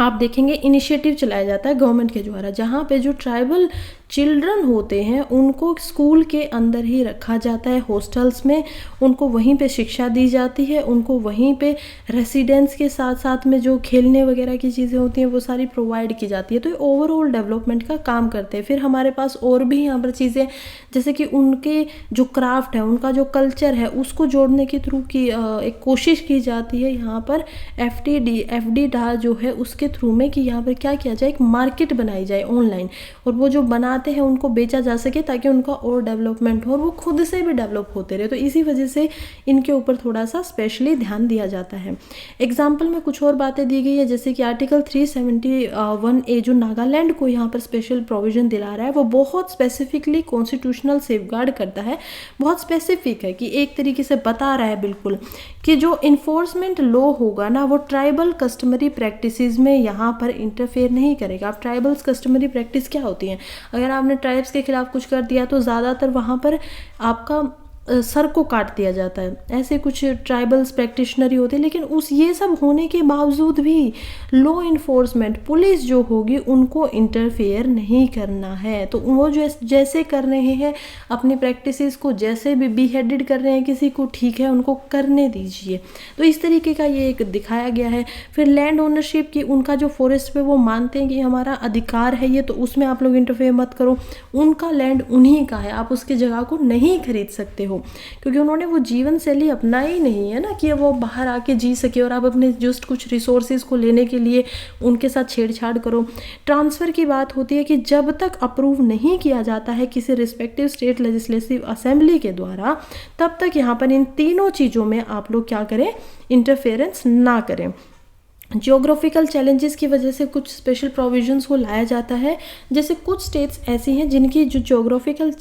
आप देखेंगे इनिशिएटिव चलाया जाता है गवर्नमेंट के द्वारा, जहाँ पे जो ट्राइबल चिल्ड्रन होते हैं उनको स्कूल के अंदर ही रखा जाता है, हॉस्टल्स में उनको वहीं पे शिक्षा दी जाती है, उनको वहीं पे रेसिडेंस के साथ साथ में जो खेलने वगैरह की चीज़ें होती हैं वो सारी प्रोवाइड की जाती है। तो ये ओवरऑल डेवलपमेंट का काम करते हैं। फिर हमारे पास और भी यहाँ पर चीज़ें जैसे कि उनके जो क्राफ्ट है, उनका जो कल्चर है उसको जोड़ने के थ्रू की एक कोशिश की जाती है यहाँ पर FD जो है उसके थ्रू में, कि यहाँ पर क्या किया जाए, एक मार्केट बनाई जाए ऑनलाइन, और वो जो बनाते हैं उनको बेचा जा सके ताकि उनका और डेवलपमेंट हो और वो खुद से भी डेवलप होते रहे। तो इसी वजह से इनके ऊपर थोड़ा सा स्पेशली ध्यान दिया जाता है। एग्जाम्पल में कुछ और बातें दी गई है जैसे कि आर्टिकल 371A जो नागालैंड को यहाँ पर स्पेशल प्रोविजन दिला रहा है, वो बहुत स्पेसिफिकली कॉन्स्टिट्यूशनल सेफगार्ड करता है, बहुत स्पेसिफिक है कि एक तरीके से बता रहा है बिल्कुल कि जो इन्फोर्समेंट लॉ होगा ना वो ट्राइबल कस्टमरी प्रैक्टिसेस में यहाँ पर इंटरफेयर नहीं करेगा। अब ट्राइबल्स कस्टमरी प्रैक्टिस क्या होती हैं, अगर आपने ट्राइब्स के खिलाफ कुछ कर दिया तो ज़्यादातर वहाँ पर आपका सर को काट दिया जाता है, ऐसे कुछ ट्राइबल्स प्रैक्टिशनर होते हैं। लेकिन उस ये सब होने के बावजूद भी लॉ इन्फोर्समेंट पुलिस जो होगी उनको इंटरफेयर नहीं करना है। तो वो जैसे कर रहे हैं अपनी प्रैक्टिसेस को, जैसे भी बीहेडेड कर रहे हैं किसी को, ठीक है उनको करने दीजिए। तो इस तरीके का ये एक दिखाया गया है। फिर लैंड ओनरशिप की, उनका जो फॉरेस्ट पे वो मानते हैं कि हमारा अधिकार है ये, तो उसमें आप लोग इंटरफेयर मत करो, उनका लैंड उन्हीं का है, आप उसकी जगह को नहीं खरीद सकते हो, क्योंकि उन्होंने वो जीवन शैली अपनाई नहीं है ना कि वो बाहर आके जी सके और आप अपने जस्ट कुछ रिसोर्सेज को लेने के लिए उनके साथ छेड़छाड़ करो। ट्रांसफ़र की बात होती है कि जब तक अप्रूव नहीं किया जाता है किसी रिस्पेक्टिव स्टेट लेजिस्लेटिव असेंबली के द्वारा, तब तक यहाँ पर इन तीनों चीज़ों में आप लोग क्या करें, इंटरफेरेंस ना करें। जियोग्राफिकल चैलेंजेस की वजह से कुछ स्पेशल प्रोविजंस को लाया जाता है। जैसे कुछ स्टेट्स ऐसी हैं जिनकी जो जियोग्राफिकल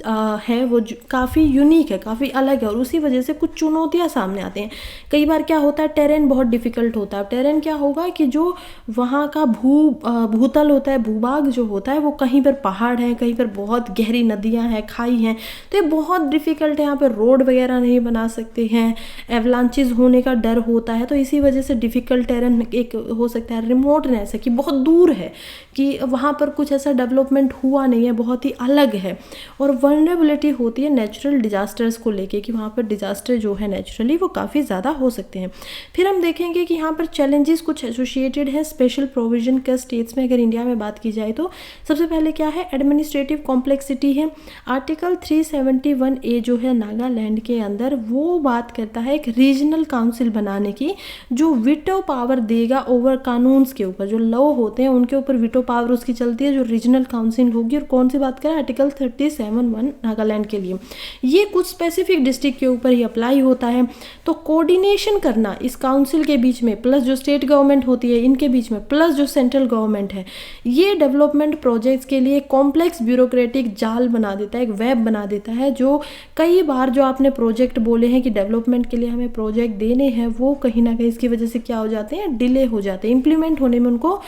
है वो काफ़ी यूनिक है, काफ़ी अलग है, और उसी वजह से कुछ चुनौतियां सामने आती हैं। कई बार क्या होता है, टेरेन बहुत डिफ़िकल्ट होता है। टेरेन क्या होगा कि जो वहाँ का भूतल होता है, भूभाग जो होता है, वो कहीं पर पहाड़ है, कहीं पर बहुत गहरी नदियाँ हैं, खाई हैं, तो ये बहुत डिफ़िकल्ट है। यहाँ पर रोड वगैरह नहीं बना सकते हैं, एवलांचेस होने का डर होता है, तो इसी वजह से डिफ़िकल्ट टेरेन एक हो सकता है। रिमोटनेस है कि बहुत दूर है, कि वहाँ पर कुछ ऐसा डेवलपमेंट हुआ नहीं है, बहुत ही अलग है। और वल्नरेबिलिटी होती है नेचुरल डिज़ास्टर्स को लेके, कि वहाँ पर डिज़ास्टर जो है नेचुरली वो काफ़ी ज़्यादा हो सकते हैं। फिर हम देखेंगे कि यहाँ पर चैलेंजेस कुछ एसोसिएटेड है स्पेशल प्रोविजन के स्टेट्स में। अगर इंडिया में बात की जाए तो सबसे पहले क्या है, एडमिनिस्ट्रेटिव कॉम्प्लेक्सिटी है। आर्टिकल 371A जो है नागालैंड के अंदर, वो बात करता है एक रीजनल काउंसिल बनाने की, जो विटो पावर देगा ओवर कानून्स के ऊपर। जो लॉ होते हैं उनके ऊपर विटो पावर उसकी चलती है, जो रीजनल काउंसिल होगी। और कौन सी बात करें, आर्टिकल 37(1) नागालैंड के लिए। ये कुछ स्पेसिफिक डिस्ट्रिक्ट के ऊपर ही अप्लाई होता है। तो कोऑर्डिनेशन करना इस काउंसिल के बीच में, प्लस जो स्टेट गवर्नमेंट होती है इनके बीच में, प्लस जो सेंट्रल गवर्नमेंट है, ये डेवलपमेंट प्रोजेक्ट्स के लिए कॉम्प्लेक्स ब्यूरोक्रेटिक जाल बना देता है, एक वेब बना देता है। जो कई बार जो आपने प्रोजेक्ट बोले हैं कि डेवलपमेंट के लिए हमें प्रोजेक्ट देने हैं, वो कहीं ना कहीं इसकी वजह से क्या हो जाते हैं, डिले हो जाते हैं। इम्प्लीमेंट होने में उनको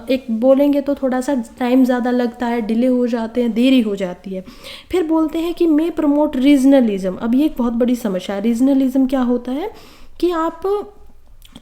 एक बोलेंगे तो थोड़ा सा टाइम ज़्यादा लगता है, डिले हो जाते हैं, देरी हो जाती है। फिर बोलते हैं कि मे प्रमोट रीजनलिज्म। अब ये एक बहुत बड़ी समस्या है। रीजनलिज्म क्या होता है कि आप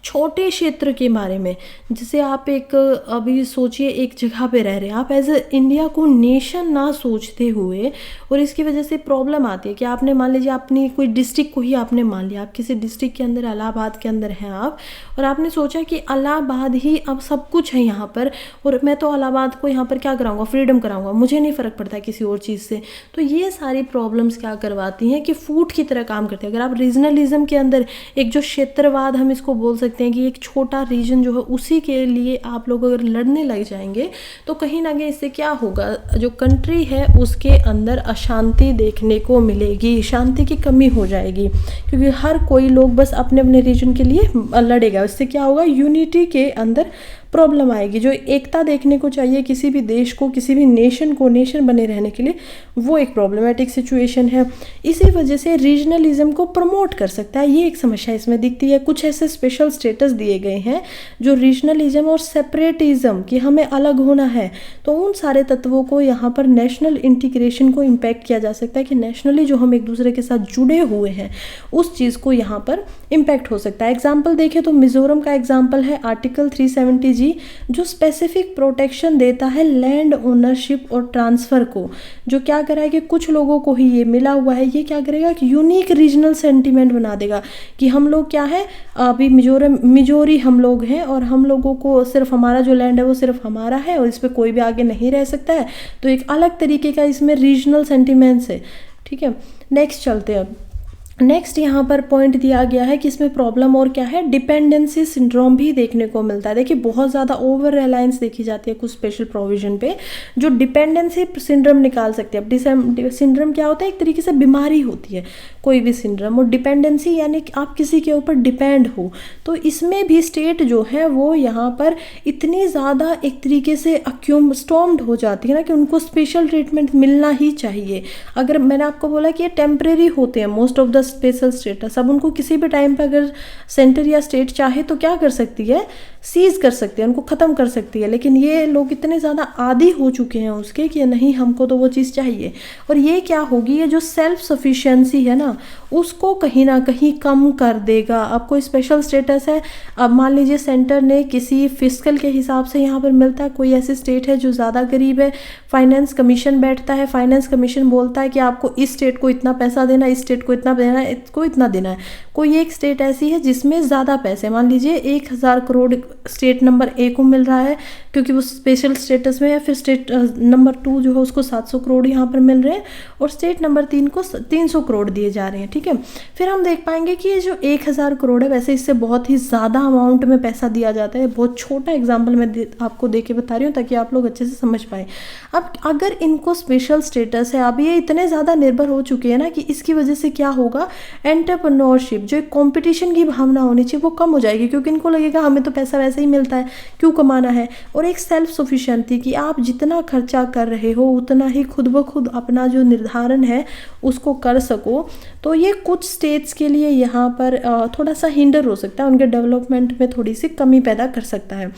छोटे क्षेत्र के बारे में, जैसे आप एक अभी सोचिए एक जगह पे रह रहे हैं, आप एज ए इंडिया को नेशन ना सोचते हुए, और इसकी वजह से प्रॉब्लम आती है कि आपने मान लीजिए अपनी कोई डिस्ट्रिक्ट को ही आपने मान लिया, आप किसी डिस्ट्रिक्ट के अंदर, इलाहाबाद के अंदर हैं आप, और आपने सोचा कि इलाहाबाद ही अब सब कुछ है यहाँ पर, और मैं तो इलाहाबाद को यहाँ पर क्या कराऊंगा, फ्रीडम कराऊंगा, मुझे नहीं फ़र्क पड़ता किसी और चीज़ से। तो ये सारी प्रॉब्लम्स क्या करवाती हैं कि फूट की तरह काम करते हैं। अगर आप रीजनलिज्म के अंदर एक जो क्षेत्रवाद हम इसको बोल सकते हैं कि एक छोटा रीजन जो है उसी के लिए आप लोग अगर लड़ने लग जाएंगे, तो कहीं ना कहीं इससे क्या होगा, जो कंट्री है उसके अंदर अशांति देखने को मिलेगी, शांति की कमी हो जाएगी, क्योंकि हर कोई लोग बस अपने अपने रीजन के लिए लड़ेगा। इससे क्या होगा, यूनिटी के अंदर प्रॉब्लम आएगी। जो एकता देखने को चाहिए किसी भी देश को, किसी भी नेशन को, नेशन बने रहने के लिए, वो एक प्रॉब्लमेटिक सिचुएशन है। इसी वजह से रीजनलिज्म को प्रमोट कर सकता है, ये एक समस्या इसमें दिखती है। कुछ ऐसे स्पेशल स्टेटस दिए गए हैं जो रीजनलिज्म और सेपरेटिज्म, कि हमें अलग होना है, तो उन सारे तत्वों को यहाँ पर नेशनल इंटीग्रेशन को इम्पैक्ट किया जा सकता है, कि नेशनली जो हम एक दूसरे के साथ जुड़े हुए हैं उस चीज़ को यहाँ पर इम्पैक्ट हो सकता है। एग्जाम्पल देखें तो मिजोरम का एग्जाम्पल है आर्टिकल 370G, जो स्पेसिफिक प्रोटेक्शन देता है लैंड ओनरशिप और ट्रांसफ़र को। जो क्या करा है कि कुछ लोगों को ही ये मिला हुआ है, ये क्या करेगा कि यूनिक रीजनल सेंटीमेंट बना देगा कि हम लोग क्या है, अभी मिजोरी हम लोग हैं, और हम लोगों को सिर्फ हमारा जो लैंड है वो सिर्फ हमारा है, और इस पर कोई भी आगे नहीं रह सकता है। तो एक अलग तरीके का इसमें रीजनल सेंटीमेंट्स है। ठीक है, नेक्स्ट चलते हैं। अब नेक्स्ट यहाँ पर पॉइंट दिया गया है कि इसमें प्रॉब्लम और क्या है, डिपेंडेंसी सिंड्रोम भी देखने को मिलता है। देखिए बहुत ज़्यादा ओवर रिलायंस देखी जाती है कुछ स्पेशल प्रोविजन पे, जो डिपेंडेंसी सिंड्रोम निकाल सकते हैं। अब सिंड्रोम क्या होता है, एक तरीके से बीमारी होती है कोई भी सिंड्रोम, और डिपेंडेंसी यानी कि आप किसी के ऊपर डिपेंड हो। तो इसमें भी स्टेट जो है वो यहाँ पर इतनी ज़्यादा एक तरीके से स्टॉर्म्ड हो जाती है ना, कि उनको स्पेशल ट्रीटमेंट मिलना ही चाहिए। अगर मैंने आपको बोला कि ये टेम्परेरी होते हैं most of the special status, अब उनको किसी भी टाइम पे अगर सेंटर या स्टेट चाहे तो क्या कर सकती है, सीज कर सकती है, उनको ख़त्म कर सकती है। लेकिन ये लोग इतने ज़्यादा आदी हो चुके हैं उसके कि नहीं, हमको तो वो चीज़ चाहिए। और ये क्या होगी, ये जो सेल्फ सफिशिएंसी है ना, उसको कहीं ना कहीं कम कर देगा। अब कोई स्पेशल स्टेटस है, अब मान लीजिए सेंटर ने किसी फिस्कल के हिसाब से यहाँ पर मिलता है, कोई ऐसी स्टेट है जो ज़्यादा गरीब है, फाइनेंस कमीशन बैठता है, फाइनेंस कमीशन बोलता है कि आपको इस स्टेट को इतना पैसा देना, इस स्टेट को इतना देना है, इसको इतना देना है। कोई एक स्टेट ऐसी है जिसमें ज़्यादा पैसे, मान लीजिए 1000 करोड़ स्टेट नंबर ए को मिल रहा है क्योंकि वो स्पेशल स्टेटस में है, फिर स्टेट नंबर 2 जो है उसको 700 करोड़ यहाँ पर मिल रहे हैं, और स्टेट नंबर 3 को 300 करोड़ दिए जा रहे हैं। ठीक है, फिर हम देख पाएंगे कि ये जो 1000 करोड़ है, वैसे इससे बहुत ही ज़्यादा अमाउंट में पैसा दिया जाता है। बहुत छोटा एग्जाम्पल मैं आपको दे के बता रही हूँ ताकि आप लोग अच्छे से समझ पाए। अब अगर इनको स्पेशल स्टेटस है, अब ये इतने ज़्यादा निर्भर हो चुके हैं ना कि इसकी वजह से क्या होगा होगा, एंटरप्रेन्योरशिप, जो एक कंपटीशन की भावना होनी चाहिए वो कम हो जाएगी, क्योंकि इनको लगेगा हमें तो पैसा वैसे ही मिलता है, क्यों कमाना है। और एक सेल्फ सफिशिएंसी कि आप जितना खर्चा कर रहे हो उतना ही खुद ब खुद अपना जो निर्धारण है उसको कर सको। तो ये कुछ स्टेट्स के लिए यहाँ पर थोड़ा सा हिंडर हो सकता है, उनके डेवलपमेंट में थोड़ी सी कमी पैदा कर सकता है।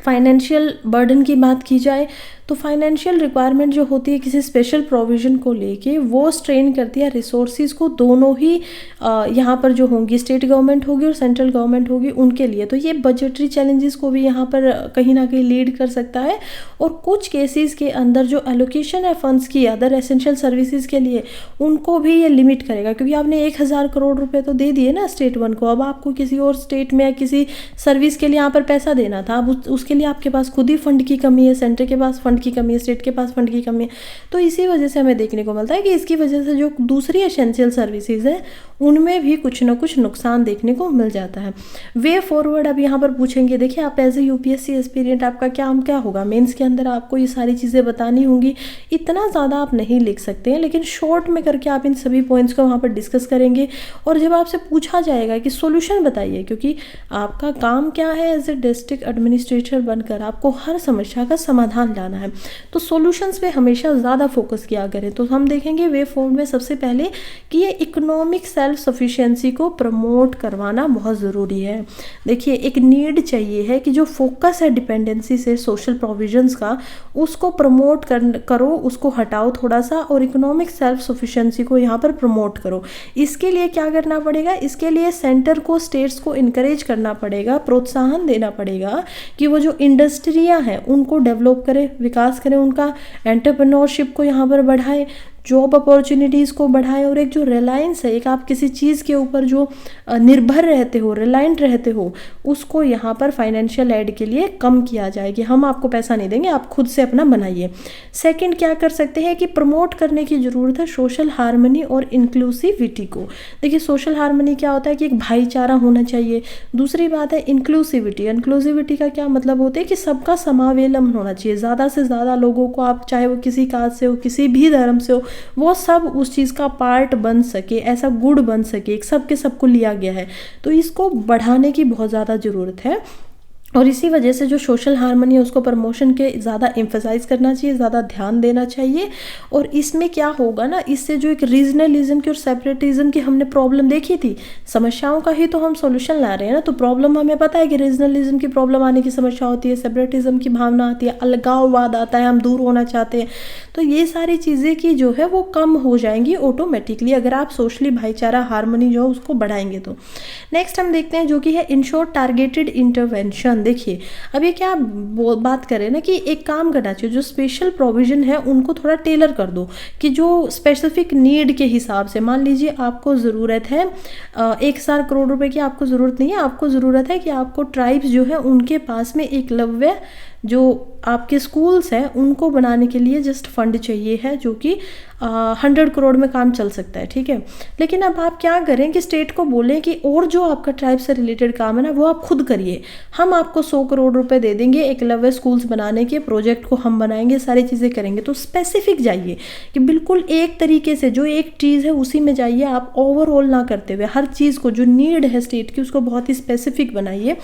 फाइनेंशियल बर्डन की बात की जाए तो फाइनेंशियल रिक्वायरमेंट जो होती है किसी स्पेशल प्रोविज़न को लेके, वो स्ट्रेन करती है रिसोर्सेज को, दोनों ही यहाँ पर जो होंगी, स्टेट गवर्नमेंट होगी और सेंट्रल गवर्नमेंट होगी उनके लिए। तो ये बजटरी चैलेंजेस को भी यहाँ पर कहीं ना कहीं लीड कर सकता है। और कुछ केसेस के अंदर जो एलोकेशन है फंड्स की अदर एसेंशियल सर्विसेज के लिए, उनको भी ये लिमिट करेगा, क्योंकि आपने 1000 करोड़ रुपये तो दे दिए ना स्टेट वन को, अब आपको किसी और स्टेट में या किसी सर्विस के लिए यहाँ पर पैसा देना था, अब उसके लिए आपके पास खुद ही फंड की कमी है, सेंटर के पास फंड की कमी है, स्टेट के पास फंड की कमी है। तो इसी वजह से हमें देखने को मिलता है कि इसकी वजह से जो दूसरी एसेंशियल सर्विसेज है उनमें भी कुछ ना कुछ नुकसान देखने को मिल जाता है। वे फॉरवर्ड अब यहाँ पर पूछेंगे, देखिए आप एज ए यूपीएससी एस्पिरेंट आपका क्या होगा, मेंस के अंदर आपको ये सारी चीज़ें बतानी होंगी, इतना ज़्यादा आप नहीं लिख सकते हैं, लेकिन शॉर्ट में करके आप इन सभी पॉइंट्स को वहाँ पर डिस्कस करेंगे। और जब आपसे पूछा जाएगा कि सॉल्यूशन बताइए, क्योंकि आपका काम क्या है एज ए डिस्ट्रिक्ट एडमिनिस्ट्रेटर बनकर आपको हर समस्या का समाधान लाना है, तो सॉल्यूशंस पे हमेशा ज़्यादा फोकस किया करें। तो हम देखेंगे वे फॉर्म में सबसे पहले कि ये इकोनॉमिक सेल्फ सफिशिएंसी को प्रमोट करवाना बहुत ज़रूरी है। देखिए एक नीड चाहिए है कि जो फोकस है डिपेंडेंसी से सोशल प्रोविजंस का, उसको प्रमोट करो, उसको हटाओ थोड़ा सा, और इकोनॉमिक सेल्फ सफिशिएंसी को यहाँ पर प्रमोट करो। इसके लिए क्या करना पड़ेगा, इसके लिए सेंटर को स्टेट्स को इनकरेज करना पड़ेगा, प्रोत्साहन देना पड़ेगा कि वो जो इंडस्ट्रियाँ हैं उनको डेवलप करें, विकास करें, उनका एंटरप्रेन्योरशिप को यहाँ पर बढ़ाए, जॉब अपॉर्चुनिटीज़ को बढ़ाएं। और एक जो रिलायंस है, एक आप किसी चीज़ के ऊपर जो निर्भर रहते हो, रिलायंट रहते हो, उसको यहाँ पर फाइनेंशियल एड के लिए कम किया जाए कि हम आपको पैसा नहीं देंगे, आप खुद से अपना बनाइए। सेकंड क्या कर सकते हैं कि प्रमोट करने की ज़रूरत है सोशल हार्मनी और इंक्लूसिविटी को। देखिए सोशल हार्मनी क्या होता है कि एक भाईचारा होना चाहिए। दूसरी बात है इंक्लूसिविटी। इंक्लूसिविटी का क्या मतलब होता है कि सबका समावेलन होना चाहिए, ज़्यादा से ज़्यादा लोगों को, आप चाहे वो किसी कास्ट से हो, किसी भी धर्म से हो, वो सब उस चीज़ का पार्ट बन सके, ऐसा गुड़ बन सके, एक सबके सबको लिया गया है। तो इसको बढ़ाने की बहुत ज़्यादा ज़रूरत है। और इसी वजह से जो सोशल हार्मनी है उसको प्रमोशन के ज़्यादा एम्फेसाइज करना चाहिए, ज़्यादा ध्यान देना चाहिए। और इसमें क्या होगा ना, इससे जो एक रीजनलिज्म की और सेपरेटिज्म की हमने प्रॉब्लम देखी थी, समस्याओं का ही तो हम सॉल्यूशन ला रहे हैं ना। तो प्रॉब्लम हमें पता है कि रीजनलिज्म की प्रॉब्लम आने की समस्या होती है, सेपरेटिज्म की भावना आती है, अलगाववाद आता है, हम दूर होना चाहते हैं। तो ये सारी चीज़ें की जो है वो कम हो जाएंगी ऑटोमेटिकली अगर आप सोशली भाईचारा हार्मनी जो है उसको बढ़ाएंगे। तो नेक्स्ट हम देखते हैं जो कि है इंश्योर टारगेटेड इंटरवेंशन। देखिए अब ये क्या बात करें ना कि एक काम करना चाहिए, जो स्पेशल प्रोविजन है उनको थोड़ा टेलर कर दो कि जो स्पेसिफिक नीड के हिसाब से, मान लीजिए आपको ज़रूरत है 1000 करोड़ रुपए की, आपको ज़रूरत नहीं है, आपको ज़रूरत है कि आपको ट्राइब्स जो है उनके पास में एकलव्य जो आपके स्कूल्स हैं उनको बनाने के लिए जस्ट फंड चाहिए है, जो कि 100 करोड़ में काम चल सकता है, ठीक है। लेकिन अब आप क्या करें कि स्टेट को बोलें कि और जो आपका ट्राइब से रिलेटेड काम है ना वो आप खुद करिए, हम आपको 100 करोड़ रुपए दे देंगे एकलव्य स्कूल्स बनाने के प्रोजेक्ट को हम बनाएंगे, सारी चीज़ें करेंगे। तो स्पेसिफिक जाइए कि बिल्कुल एक तरीके से जो एक चीज़ है उसी में जाइए, आप ओवरऑल ना करते हुए हर चीज़ को जो नीड है स्टेट की उसको बहुत ही स्पेसिफिक बनाइए।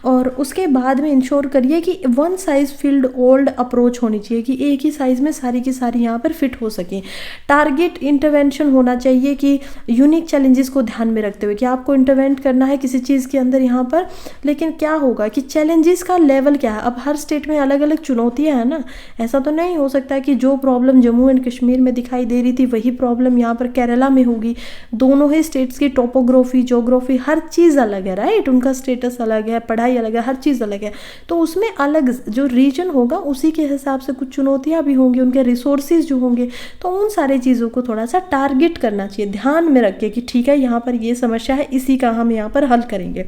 और उसके बाद में इंश्योर करिए कि one size field old approach होनी चाहिए, कि एक ही साइज में सारी की सारी यहाँ पर फिट हो सके। टारगेट इंटरवेंशन होना चाहिए कि यूनिक चैलेंजेस को ध्यान में रखते हुए कि आपको इंटरवेंट करना है किसी चीज़ के अंदर यहाँ पर, लेकिन क्या होगा कि चैलेंजेस का लेवल क्या है। अब हर स्टेट में अलग अलग चुनौतियाँ हैं ना, ऐसा तो नहीं हो सकता कि जो प्रॉब्लम जम्मू एंड कश्मीर में दिखाई दे रही थी वही प्रॉब्लम यहाँ पर केरला में होगी। दोनों ही स्टेट्स की टोपोग्राफी, ज्योग्राफी, हर चीज़ अलग है, राइट, उनका स्टेटस अलग है, पढ़ाई अलग है, हर चीज़ अलग है। तो उसमें अलग जो रीजन होगा उसी के हिसाब से कुछ चुनौतियाँ भी होंगी, उनके रिसोर्सेज जो होंगे। तो उन सारे चीज़ों को थोड़ा सा टारगेट करना चाहिए, ध्यान में रख के कि ठीक है यहाँ पर ये समस्या है, इसी का हम यहाँ पर हल करेंगे।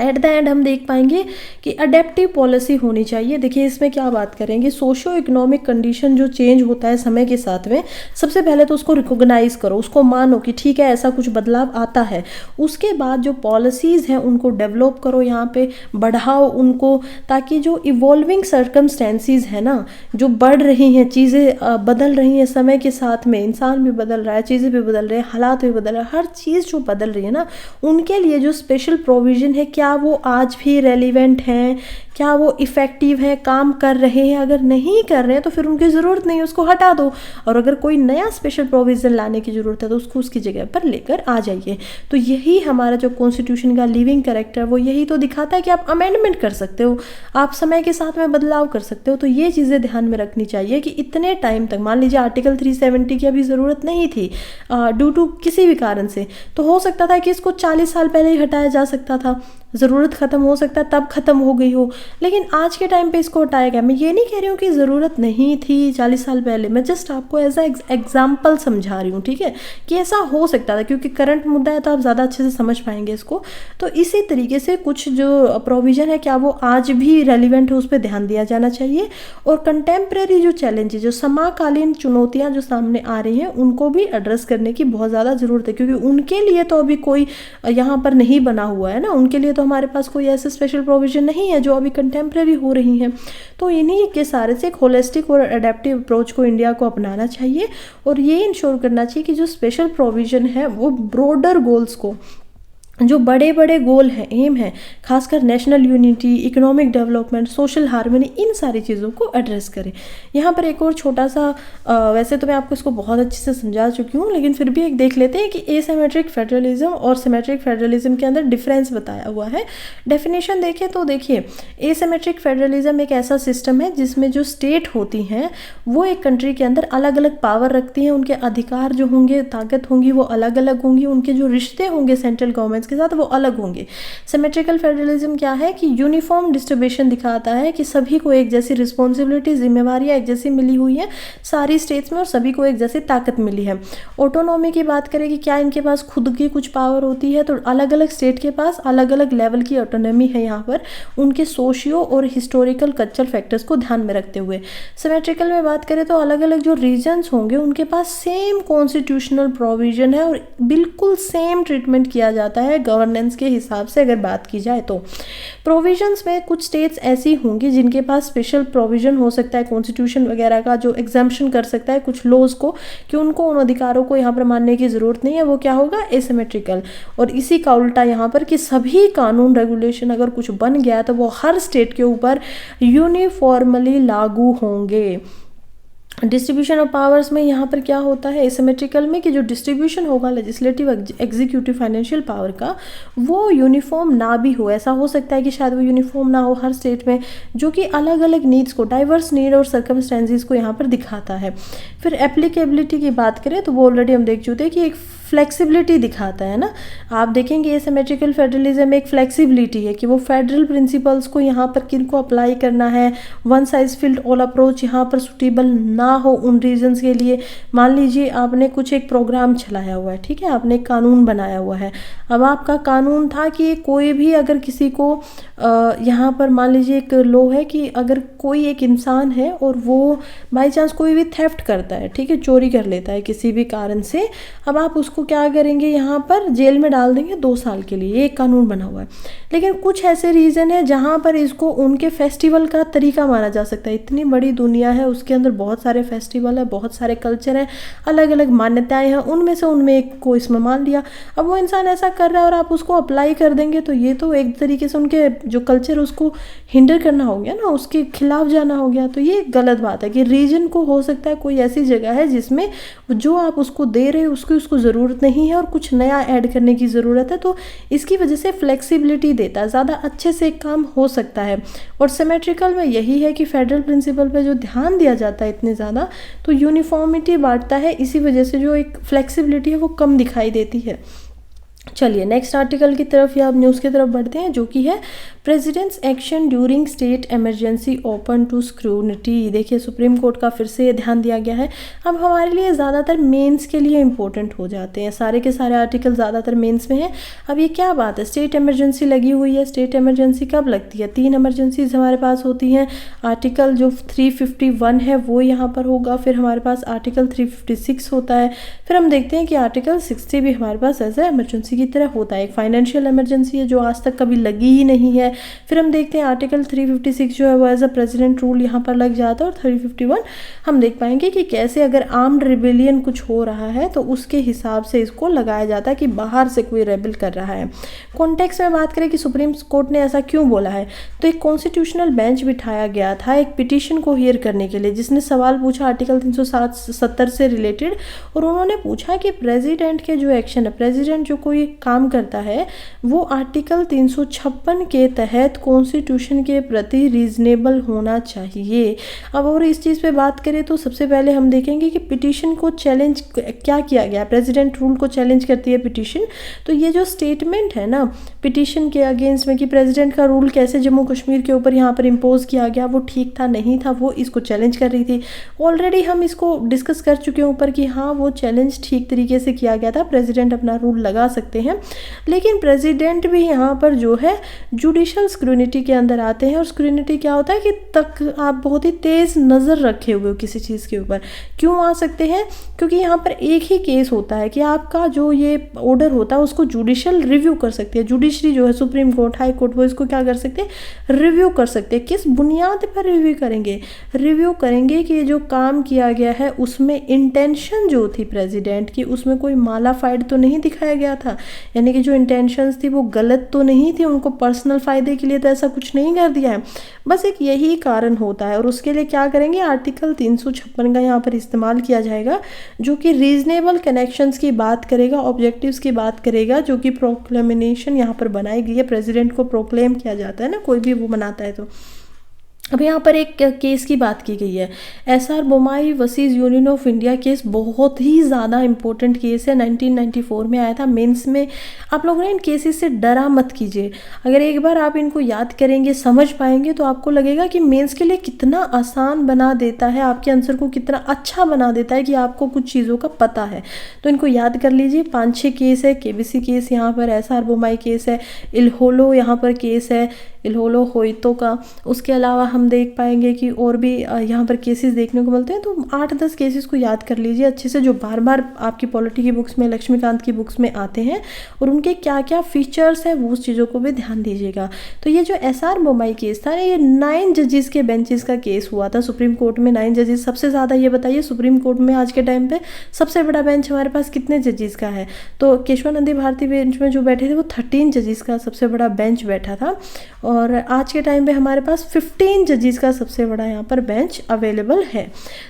एट द एंड हम देख पाएंगे कि अडेप्टिव पॉलिसी होनी चाहिए। देखिए इसमें क्या बात करेंगे, सोशियो इकोनॉमिक कंडीशन जो चेंज होता है समय के साथ में, सबसे पहले तो उसको रिकॉग्नाइज करो, उसको मानो कि ठीक है ऐसा कुछ बदलाव आता है। उसके बाद जो पॉलिसीज़ हैं उनको डेवलप करो, यहाँ पे बढ़ाओ उनको, ताकि जो इवॉल्विंग सर्कमस्टेंसेस है ना, जो बढ़ रही हैं चीज़ें, बदल रही हैं समय के साथ में, इंसान भी बदल रहा है, चीज़ें भी बदल रही हैं, हालात भी बदल रहे हैं, हर चीज़ जो बदल रही है ना, उनके लिए जो स्पेशल प्रोविज़न है क्या वो आज भी रेलिवेंट हैं, क्या वो इफ़ेक्टिव है, काम कर रहे हैं। अगर नहीं कर रहे हैं तो फिर उनकी ज़रूरत नहीं है, उसको हटा दो। और अगर कोई नया स्पेशल प्रोविज़न लाने की ज़रूरत है तो उसको उसकी जगह पर लेकर आ जाइए। तो यही हमारा जो कॉन्स्टिट्यूशन का लिविंग कैरेक्टर वो यही तो दिखाता है कि आप अमेंडमेंट कर सकते हो, आप समय के साथ में बदलाव कर सकते हो। तो ये चीज़ें ध्यान में रखनी चाहिए कि इतने टाइम तक, मान लीजिए आर्टिकल 370 की अभी ज़रूरत नहीं थी ड्यू टू किसी भी कारण से, तो हो सकता था कि इसको 40 साल पहले ही हटाया जा सकता था, ज़रूरत ख़त्म हो सकता है तब ख़त्म हो गई हो, लेकिन आज के टाइम पे इसको हटाया गया। मैं ये नहीं कह रही हूँ कि ज़रूरत नहीं थी 40 साल पहले, मैं जस्ट आपको एज अ एग्जाम्पल समझा रही हूँ, ठीक है, कि ऐसा हो सकता था, क्योंकि करंट मुद्दा है तो आप ज़्यादा अच्छे से समझ पाएंगे इसको। तो इसी तरीके से कुछ जो प्रोविज़न है क्या वो आज भी रेलिवेंट है, उस पर ध्यान दिया जाना चाहिए। और कंटेम्प्रेरी जो चैलेंजेस, जो समकालीन चुनौतियाँ जो सामने आ रही हैं, उनको भी एड्रेस करने की बहुत ज़्यादा ज़रूरत है, क्योंकि उनके लिए तो अभी कोई यहाँ पर नहीं बना हुआ है ना, उनके लिए तो हमारे पास कोई ऐसे स्पेशल प्रोविज़न नहीं है जो अभी कंटेम्प्रेरी हो रही हैं। तो इन्हीं के सारे से एक होलिस्टिक और अडेप्टिव अप्रोच को इंडिया को अपनाना चाहिए, और ये इंश्योर करना चाहिए कि जो स्पेशल प्रोविज़न है वो ब्रॉडर गोल्स को, जो बड़े बड़े गोल हैं, एम है, खासकर national unity, economic development, social harmony, इन सारी चीज़ों को एड्रेस करें। यहाँ पर एक और छोटा सा वैसे तो मैं आपको इसको बहुत अच्छे से समझा चुकी हूँ, लेकिन फिर भी एक देख लेते हैं कि एसिमेट्रिक फेडरलिज्म और सिमेट्रिक फेडरलिज्म के अंदर डिफरेंस बताया हुआ है। डेफिनेशन देखें तो देखिए, एसिमेट्रिक फेडरलिज्म एक ऐसा सिस्टम है जिसमें जो स्टेट होती हैं वो एक कंट्री के अंदर अलग अलग पावर रखती हैं, उनके अधिकार जो होंगे, ताकत होंगी, वो अलग अलग होंगी, उनके जो रिश्ते होंगे सेंट्रल गवर्नमेंट्स के साथ वो अलग होंगे। सिमेट्रिकल फेडरलिज्म क्या है कि यूनिफॉर्म डिस्ट्रीब्यूशन दिखाता है कि सभी को एक जैसी रिस्पॉन्सिबिलिटी, जिम्मेवारियाँ एक जैसी मिली हुई हैं सारी स्टेट्स में, और सभी को एक जैसी ताकत मिली है। ऑटोनॉमी की बात करें कि क्या इनके पास खुद की कुछ पावर होती है, तो अलग अलग स्टेट के पास अलग अलग लेवल की ऑटोनॉमी है यहाँ पर, उनके सोशियो और हिस्टोरिकल कल्चरल फैक्टर्स को ध्यान में रखते हुए। सिमेट्रिकल में बात करें तो अलग अलग जो रीजन्स होंगे उनके पास सेम कॉन्स्टिट्यूशनल प्रोविजन है और बिल्कुल सेम ट्रीटमेंट किया जाता है गवर्नेंस के हिसाब से। अगर बात की जाए तो प्रोविजंस में कुछ स्टेट्स ऐसी होंगी जिनके पास स्पेशल प्रोविजन हो सकता है, कॉन्स्टिट्यूशन वगैरह का जो एग्जाम्पशन कर सकता है कुछ लॉज को, कि उनको उन अधिकारों को यहाँ पर मानने की ज़रूरत नहीं है, वो क्या होगा, एसिमेट्रिकल। और इसी का उल्टा यहाँ पर कि सभी कानून रेगुलेशन अगर कुछ बन गया तो वो हर स्टेट के ऊपर यूनिफॉर्मली लागू होंगे। डिस्ट्रीब्यूशन ऑफ पावर्स में यहाँ पर क्या होता है एसिमेट्रिकल में, कि जो डिस्ट्रीब्यूशन होगा लेजिस्लेटिव, एग्जीक्यूटिव, फाइनेंशियल पावर का, वो यूनिफॉर्म ना भी हो। ऐसा हो सकता है कि शायद वो यूनिफॉर्म ना हो हर स्टेट में, जो कि अलग अलग नीड्स को, डाइवर्स नीड और सर्कमस्टेंसेस को यहाँ पर दिखाता है। फिर एप्लीकेबिलिटी की बात करें तो वो ऑलरेडी हम देख चुके हैं कि एक फ्लेक्सिबिलिटी दिखाता है ना। आप देखेंगे एसिमेट्रिकल फेडरलिज्म में एक फ्लेक्सिबिलिटी है कि वो फेडरल प्रिंसिपल्स को यहाँ पर किन को अप्लाई करना है, one size fit all approach यहाँ पर सुटेबल ना हो उन रीजन्स के लिए। मान लीजिए आपने कुछ एक प्रोग्राम चलाया हुआ है, ठीक है, आपने एक कानून बनाया हुआ है। अब आपका कानून था कि कोई भी अगर किसी को यहाँ पर मान लीजिए एक लॉ है कि अगर कोई एक इंसान है और वो बाई चांस कोई भी थेफ्ट करता है, ठीक है, चोरी कर लेता है किसी भी कारण से, अब आप उसको क्या करेंगे, यहाँ पर जेल में डाल देंगे 2 साल के लिए, ये एक कानून बना हुआ है। लेकिन कुछ ऐसे रीज़न है जहाँ पर इसको उनके फेस्टिवल का तरीका माना जा सकता है। इतनी बड़ी दुनिया है, उसके अंदर बहुत सारे फेस्टिवल है, बहुत सारे कल्चर हैं, अलग अलग मान्यताएं हैं, उनमें एक को इसमें मान लिया। अब वो इंसान ऐसा कर रहा है और आप उसको अप्लाई कर देंगे, तो ये तो एक तरीके से उनके जो कल्चर उसको हिंडर करना हो गया ना, उसके खिलाफ जाना हो गया। तो ये गलत बात है कि रीजन को हो सकता है कोई ऐसी जगह है जिसमें जो आप उसको दे रहे हो उसको ज़रूरत नहीं है और कुछ नया ऐड करने की ज़रूरत है, तो इसकी वजह से फ्लेक्सिबिलिटी देता है, ज़्यादा अच्छे से काम हो सकता है। और सिमेट्रिकल में यही है कि फेडरल प्रिंसिपल पे जो ध्यान दिया जाता है इतने ज़्यादा, तो यूनिफॉर्मिटी बांटता है, इसी वजह से जो एक फ्लेक्सिबिलिटी है वो कम दिखाई देती है। चलिए नेक्स्ट आर्टिकल की तरफ या न्यूज़ की तरफ बढ़ते हैं, जो कि है president's action during state emergency open to scrutiny. देखिए सुप्रीम कोर्ट का फिर से ये ध्यान दिया गया है। अब हमारे लिए ज़्यादातर मेंस के लिए इंपॉर्टेंट हो जाते हैं, सारे के सारे आर्टिकल ज़्यादातर मेंस में हैं। अब ये क्या बात है, स्टेट इमरजेंसी लगी हुई है। स्टेट इमरजेंसी कब लगती है? 3 इमरजेंसीज हमारे पास होती हैं। आर्टिकल जो 351 है वो यहाँ पर होगा, फिर हमारे पास आर्टिकल 356 होता है, फिर हम देखते हैं कि आर्टिकल 60 भी हमारे पास एज ए इमरजेंसी की तरह होता है। एक फाइनेंशियल इमरजेंसी है जो आज तक कभी लगी ही नहीं है। फिर हम देखते हैं आर्टिकल 356 जो है वो एज अ प्रेसिडेंट रूल यहाँ पर लग जाता है, और 351 हम देख पाएंगे कि कैसे अगर आर्म्ड रिबेलियन कुछ हो रहा है तो उसके हिसाब से इसको लगाया जाता है कि बाहर से कोई रेबल कर रहा है। कॉन्टेक्स्ट में बात करें कि सुप्रीम कोर्ट ने ऐसा क्यों बोला है, तो एक कॉन्स्टिट्यूशनल बेंच बिठाया गया था एक पिटीशन को हियर करने के लिए, जिसने सवाल पूछा आर्टिकल 370 से रिलेटेड, और उन्होंने पूछा कि प्रेसिडेंट के जो एक्शन है, प्रेसिडेंट जो कोई काम करता है वो आर्टिकल 356 के तहत कॉन्स्टिट्यूशन के प्रति रीजनेबल होना चाहिए। अब और इस चीज़ पे बात करें तो सबसे पहले हम देखेंगे कि पिटीशन को चैलेंज क्या किया गया, प्रेसिडेंट रूल को चैलेंज करती है पिटीशन। तो ये जो स्टेटमेंट है ना पिटीशन के अगेंस्ट में कि प्रेसिडेंट का रूल कैसे जम्मू कश्मीर के ऊपर यहाँ पर इम्पोज किया गया वो ठीक था नहीं था, वो इसको चैलेंज कर रही थी। ऑलरेडी हम इसको डिस्कस कर चुके हैं ऊपर कि हाँ वो चैलेंज ठीक तरीके से किया गया था, प्रेसिडेंट अपना रूल लगा सकते हैं। लेकिन प्रेसिडेंट भी यहाँ पर जो है जुडिशल स्क्रूनिटी के अंदर आते हैं, और स्क्रूनिटी क्या होता है कि तक आप बहुत ही तेज़ नज़र रखे हुए हो किसी चीज़ के ऊपर। क्यों आ सकते हैं? क्योंकि यहाँ पर एक ही केस होता है कि आपका जो ये ऑर्डर होता है उसको जुडिशल रिव्यू कर सकती है। जुडिशरी जो है सुप्रीम कोर्ट, हाई कोर्ट, वो इसको क्या कर सकते हैं? रिव्यू कर सकते हैं। किस बुनियाद पर रिव्यू करेंगे? रिव्यू करेंगे कि जो काम किया गया है उसमें इंटेंशन जो थी प्रेसिडेंट की उसमें कोई मालाफाइड तो नहीं दिखाया गया था, यानी कि जो इंटेंशंस थी वो गलत तो नहीं थी, उनको पर्सनल फ़ायदे के लिए तो ऐसा कुछ नहीं कर दिया है। बस एक यही कारण होता है, और उसके लिए क्या करेंगे? आर्टिकल 356 का यहाँ पर इस्तेमाल किया जाएगा, जो कि रीजनेबल कनेक्शंस की बात करेगा, ऑब्जेक्टिव्स की बात करेगा, जो कि प्रोक्लेमिनेशन यहाँ पर बनाई गई है। प्रेसिडेंट को प्रोक्लेम किया जाता है ना, कोई भी वो बनाता है तो। अब यहाँ पर एक केस की बात की गई है, SR Bommai versus union of India case, बहुत ही ज़्यादा इंपॉर्टेंट केस है, 1994 में आया था मेंस में। आप लोग ना इन केसेस से डरा मत कीजिए, अगर एक बार आप इनको याद करेंगे, समझ पाएंगे, तो आपको लगेगा कि मेंस के लिए कितना आसान बना देता है, आपके आंसर को कितना अच्छा बना देता है कि आपको कुछ चीज़ों का पता है। तो इनको याद कर लीजिए। 5-6 केस है, केबीसी केस यहाँ पर, एसआर बोमाई केस है, इल्होलो यहाँ पर केस है, इल्होलो होइतो का। उसके अलावा हम देख पाएंगे कि और भी यहाँ पर केसेस देखने को मिलते हैं। तो 8-10 केसेस को याद कर लीजिए अच्छे से, जो बार बार आपकी पॉलिटी की बुक्स में, लक्ष्मीकांत की बुक्स में आते हैं, और उनके क्या क्या फीचर्स हैं वो उस चीज़ों को भी ध्यान दीजिएगा। तो ये जो एसआर बोमाई केस था, ये 9 जजेस के बेंचेस का केस हुआ था सुप्रीम कोर्ट में। 9 जजेस, सबसे ज़्यादा ये बताइए सुप्रीम कोर्ट में आज के टाइम पर सबसे बड़ा बेंच हमारे पास कितने जजेस का है? तो केशवानंदी भारती बेंच में जो बैठे थे वो 13 जजेस का सबसे बड़ा बेंच बैठा था, और आज के टाइम पे हमारे पास 15 जजेस का सबसे बड़ा यहाँ पर बेंच अवेलेबल है।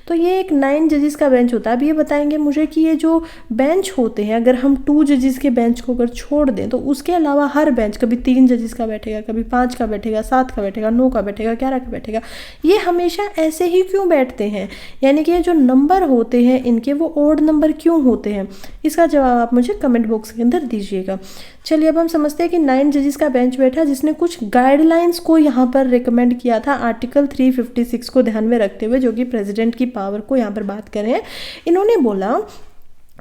तो ये एक 9 जजेस का बेंच होता है। अब ये बताएंगे मुझे कि ये जो बेंच होते हैं, अगर हम 2 जजेस के बेंच को अगर छोड़ दें तो उसके अलावा हर बेंच कभी 3 जजेस का बैठेगा, कभी 5 का बैठेगा, 7 का बैठेगा, 9 का बैठेगा, 11 का बैठेगा। ये हमेशा ऐसे ही क्यों बैठते हैं? यानी कि ये जो नंबर होते हैं इनके, वो ऑड नंबर क्यों होते हैं? इसका जवाब आप मुझे कमेंट बॉक्स के अंदर दीजिएगा। चलिए अब हम समझते हैं कि 9 जजेस का बेंच बैठा, जिसने कुछ गाइडलाइंस को यहाँ पर रिकमेंड किया था आर्टिकल 356 को ध्यान में रखते हुए, जो कि प्रेसिडेंट की पावर को यहाँ पर बात करें। इन्होंने बोला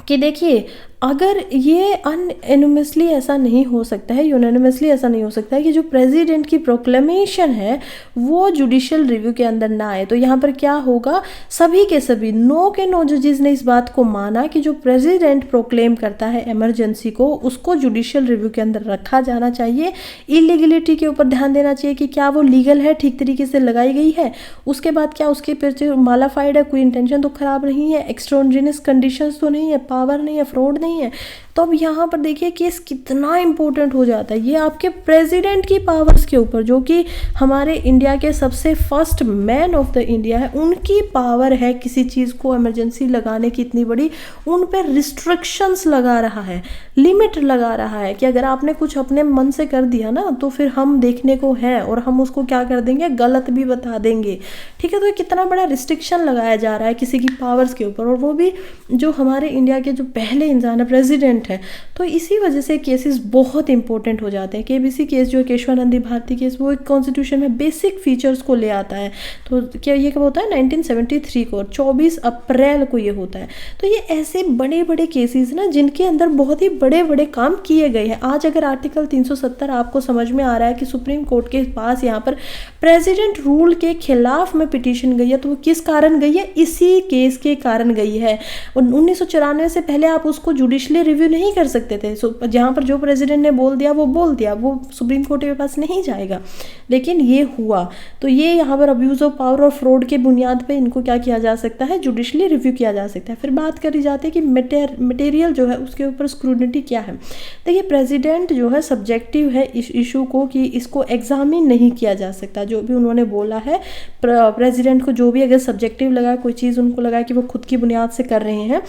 कि देखिए, अगर ये अनएनिमसली ऐसा नहीं हो सकता है, यूनानिमसली ऐसा नहीं हो सकता है कि जो प्रेसिडेंट की प्रोक्लेमेशन है वो जुडिशियल रिव्यू के अंदर ना आए। तो यहाँ पर क्या होगा? सभी के सभी 9 के 9 जजेस ने इस बात को माना कि जो प्रेसिडेंट प्रोक्लेम करता है इमरजेंसी को, उसको जुडिशियल रिव्यू के अंदर रखा जाना चाहिए। इलीगलिटी के ऊपर ध्यान देना चाहिए कि क्या वो लीगल है, ठीक तरीके से लगाई गई है। उसके बाद क्या उसके पीछे मालाफाइड है, कोई इंटेंशन तो खराब नहीं है, एक्स्ट्राऑर्डिनरी कंडीशंस तो नहीं है, पावर नहीं है, फ्रॉड नहीं है। तो अब यहाँ पर देखिए केस कितना इंपॉर्टेंट हो जाता है। ये आपके प्रेसिडेंट की पावर्स के ऊपर, जो कि हमारे इंडिया के सबसे first man of the India है, उनकी पावर है किसी चीज़ को इमरजेंसी लगाने की इतनी बड़ी, उन पर रिस्ट्रिक्शंस लगा रहा है, लिमिट लगा रहा है कि अगर आपने कुछ अपने मन से कर दिया ना तो फिर हम देखने को है और हम उसको क्या कर देंगे, गलत भी बता देंगे। ठीक है, तो कितना बड़ा रिस्ट्रिक्शन लगाया जा रहा है किसी की पावर्स के ऊपर, और वो भी जो हमारे इंडिया के जो पहले इंसान है, प्रेसिडेंट है। तो इसी वजह से केसेस बहुत इंपॉर्टेंट हो जाते हैं। केबीसी केस जो है, केशवानंदी भारती केस, वो एक कॉन्स्टिट्यूशन में बेसिक फीचर्स को ले आता है। तो क्या ये कब होता है? 1973 को, 24 अप्रैल को ये होता है। तो ये ऐसे बड़े बड़े केसेस ना जिनके अंदर बहुत ही बड़े बड़े काम किए गए हैं। आज अगर आर्टिकल 370 आपको समझ में आ रहा है कि सुप्रीम कोर्ट के पास यहाँ पर प्रेसिडेंट रूल के खिलाफ में पिटीशन गई है, तो वो किस कारण गई है? इसी केस के कारण गई है। 1994 से पहले आप उसको जुडिशली रिव्यू नहीं कर सकते थे। जहाँ पर जो प्रेसिडेंट ने बोल दिया, वो सुप्रीम कोर्ट के पास नहीं जाएगा। लेकिन ये हुआ, तो ये यहाँ पर अब्यूज ऑफ पावर और फ्रॉड के बुनियाद पे इनको क्या किया जा सकता है? जुडिशली रिव्यू किया जा सकता है। फिर बात करी जाती है कि मटेरियल जो है उसके ऊपर स्क्रूटिनी क्या है। देखिए, प्रेसिडेंट जो है सब्जेक्टिव है इस इशू को, कि इसको एग्जामिन नहीं किया जा सकता। जो भी उन्होंने बोला है, प्रेसिडेंट को जो भी अगर सब्जेक्टिव लगा, कोई चीज़ उनको लगा कि वो खुद की बुनियाद से कर रहे हैं,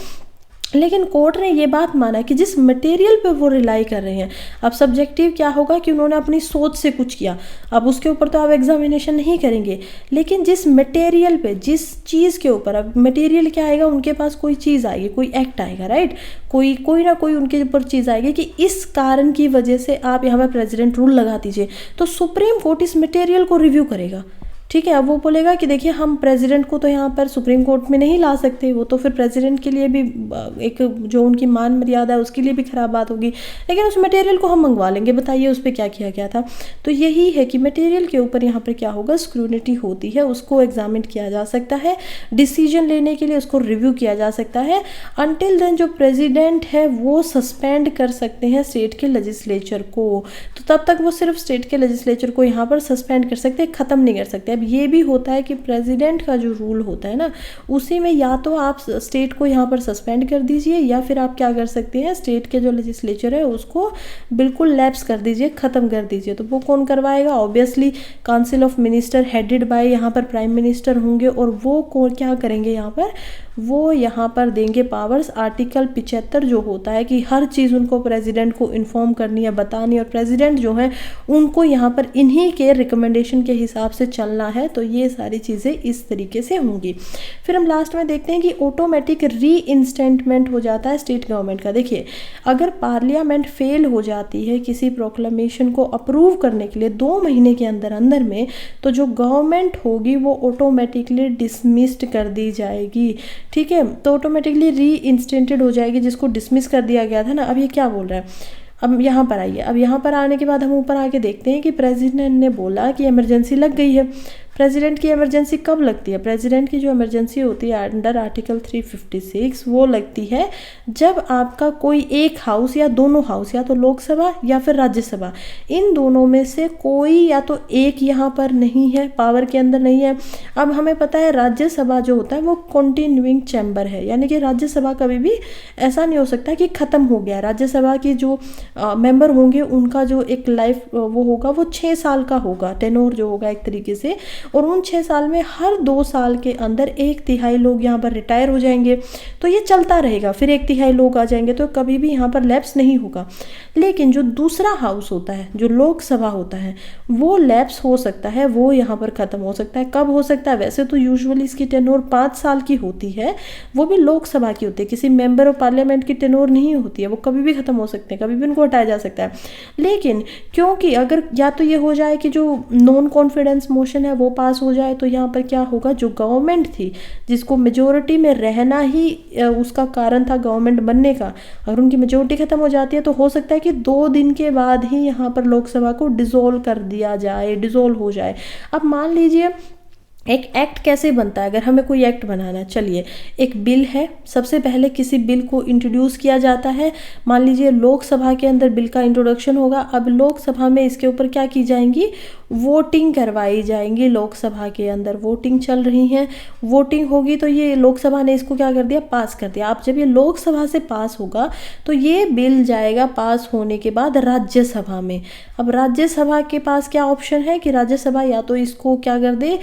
लेकिन कोर्ट ने ये बात माना कि जिस मटेरियल पे वो रिलाई कर रहे हैं, अब सब्जेक्टिव क्या होगा कि उन्होंने अपनी सोच से कुछ किया, अब उसके ऊपर तो आप एग्जामिनेशन नहीं करेंगे। लेकिन जिस मटेरियल पे, जिस चीज़ के ऊपर, अब मटेरियल क्या आएगा? उनके पास कोई चीज़ आएगी, कोई एक्ट आएगा, राइट, कोई ना कोई उनके ऊपर चीज़ आएगी कि इस कारण की वजह से आप यहाँ पर प्रेसिडेंट रूल लगा दीजिए। तो सुप्रीम कोर्ट इस मटेरियल को रिव्यू करेगा। ठीक है, अब वो बोलेगा कि देखिए, हम प्रेसिडेंट को तो यहाँ पर सुप्रीम कोर्ट में नहीं ला सकते, वो तो फिर प्रेसिडेंट के लिए भी एक जो उनकी मान मर्यादा है उसके लिए भी खराब बात होगी, लेकिन उस मटेरियल को हम मंगवा लेंगे, बताइए उस पर क्या किया गया था। तो यही है कि मटेरियल के ऊपर यहाँ पर क्या होगा? स्क्रूटिनी होती है, उसको एग्जामिन किया जा सकता है, डिसीजन लेने के लिए उसको रिव्यू किया जा सकता है। अनटिल देन जो प्रेसिडेंट है वो सस्पेंड कर सकते हैं स्टेट के लेजिस्लेचर को, तो तब तक वो सिर्फ स्टेट के लेजिस्लेचर को यहाँ पर सस्पेंड कर सकते हैं, ख़त्म नहीं कर सकते। ये भी होता है कि प्रेसिडेंट का जो रूल होता है ना, उसी में या तो आप स्टेट को यहाँ पर सस्पेंड कर दीजिए, या फिर आप क्या कर सकते हैं, स्टेट के जो लेजिस्लेचर है उसको बिल्कुल लैप्स कर दीजिए, ख़त्म कर दीजिए। तो वो कौन करवाएगा? Obviously council of minister headed by यहाँ पर प्राइम मिनिस्टर होंगे, और वो क्या करेंगे यहाँ पर? वो यहाँ पर देंगे पावर्स। आर्टिकल 75 जो होता है कि हर चीज़ उनको प्रेसिडेंट को इन्फॉर्म करनी है, बतानी, और प्रेसिडेंट जो है उनको यहाँ पर इन्हीं के रिकमेंडेशन के हिसाब से चलना है। तो ये सारी चीज़ें इस तरीके से होंगी। फिर हम लास्ट में देखते हैं कि ऑटोमेटिक री इंस्टेटमेंट हो जाता है स्टेट गवर्नमेंट का। देखिए, अगर पार्लियामेंट फेल हो जाती है किसी प्रोक्लेमेशन को अप्रूव करने के लिए 2 महीने के अंदर अंदर में, तो जो गवर्नमेंट होगी वो ऑटोमेटिकली डिसमिस्ड कर दी जाएगी। ठीक है, तो ऑटोमेटिकली री इंस्टेंटेड हो जाएगी, जिसको डिसमिस कर दिया गया था ना। अब ये क्या बोल रहा है? अब यहाँ पर आइए, अब यहाँ पर आने के बाद हम ऊपर आके देखते हैं कि प्रेसिडेंट ने बोला कि इमरजेंसी लग गई है। प्रेसिडेंट की इमरजेंसी कब लगती है? प्रेसिडेंट की जो इमरजेंसी होती है अंडर आर्टिकल 356, वो लगती है जब आपका कोई एक हाउस या दोनों हाउस, या तो लोकसभा या फिर राज्यसभा, इन दोनों में से कोई या तो एक यहाँ पर नहीं है, पावर के अंदर नहीं है। अब हमें पता है राज्यसभा जो होता है वो कंटिन्यूइंग चैम्बर है, यानी कि राज्यसभा कभी भी ऐसा नहीं हो सकता कि ख़त्म हो गया। राज्यसभा की जो मेंबर होंगे उनका जो एक लाइफ वो होगा वो 6 साल का होगा, टेनोर जो होगा एक तरीके से, और उन 6 साल में हर 2 साल के अंदर 1/3 लोग यहाँ पर रिटायर हो जाएंगे। तो ये चलता रहेगा, फिर 1/3 लोग आ जाएंगे, तो कभी भी यहाँ पर लैप्स नहीं होगा। लेकिन जो दूसरा हाउस होता है, जो लोकसभा होता है, वो लैप्स हो सकता है, वो यहाँ पर ख़त्म हो सकता है। कब हो सकता है? वैसे तो यूजुअली इसकी टेनोर 5 साल की होती है, वो भी लोकसभा की होती है, किसी मेंबर ऑफ पार्लियामेंट की टेनोर नहीं होती है, वो कभी भी ख़त्म हो सकते हैं, कभी भी उनको हटाया जा सकता है। लेकिन क्योंकि अगर या तो ये हो जाए कि जो नॉन कॉन्फिडेंस मोशन है वो पास हो जाए, तो यहाँ पर क्या होगा, जो गवर्नमेंट थी जिसको मेजोरिटी में रहना ही उसका कारण था गवर्नमेंट बनने का, अगर उनकी मेजोरिटी खत्म हो जाती है तो हो सकता है कि 2 दिन के बाद ही यहाँ पर लोकसभा को डिसॉल्व कर दिया जाए, डिसॉल्व हो जाए। अब मान लीजिए एक एक्ट कैसे बनता है, अगर हमें कोई एक्ट बनाना है, चलिए एक बिल है, सबसे पहले किसी बिल को इंट्रोड्यूस किया जाता है। मान लीजिए लोकसभा के अंदर बिल का इंट्रोडक्शन होगा। अब लोकसभा में इसके ऊपर क्या की जाएंगी, वोटिंग करवाई जाएंगी। लोकसभा के अंदर वोटिंग चल रही है, वोटिंग होगी तो ये लोकसभा ने इसको क्या कर दिया, पास कर दिया। अब जब ये लोकसभा से पास होगा तो ये बिल जाएगा पास होने के बाद राज्यसभा में। अब राज्यसभा के पास क्या ऑप्शन है कि राज्यसभा या तो इसको क्या कर दे,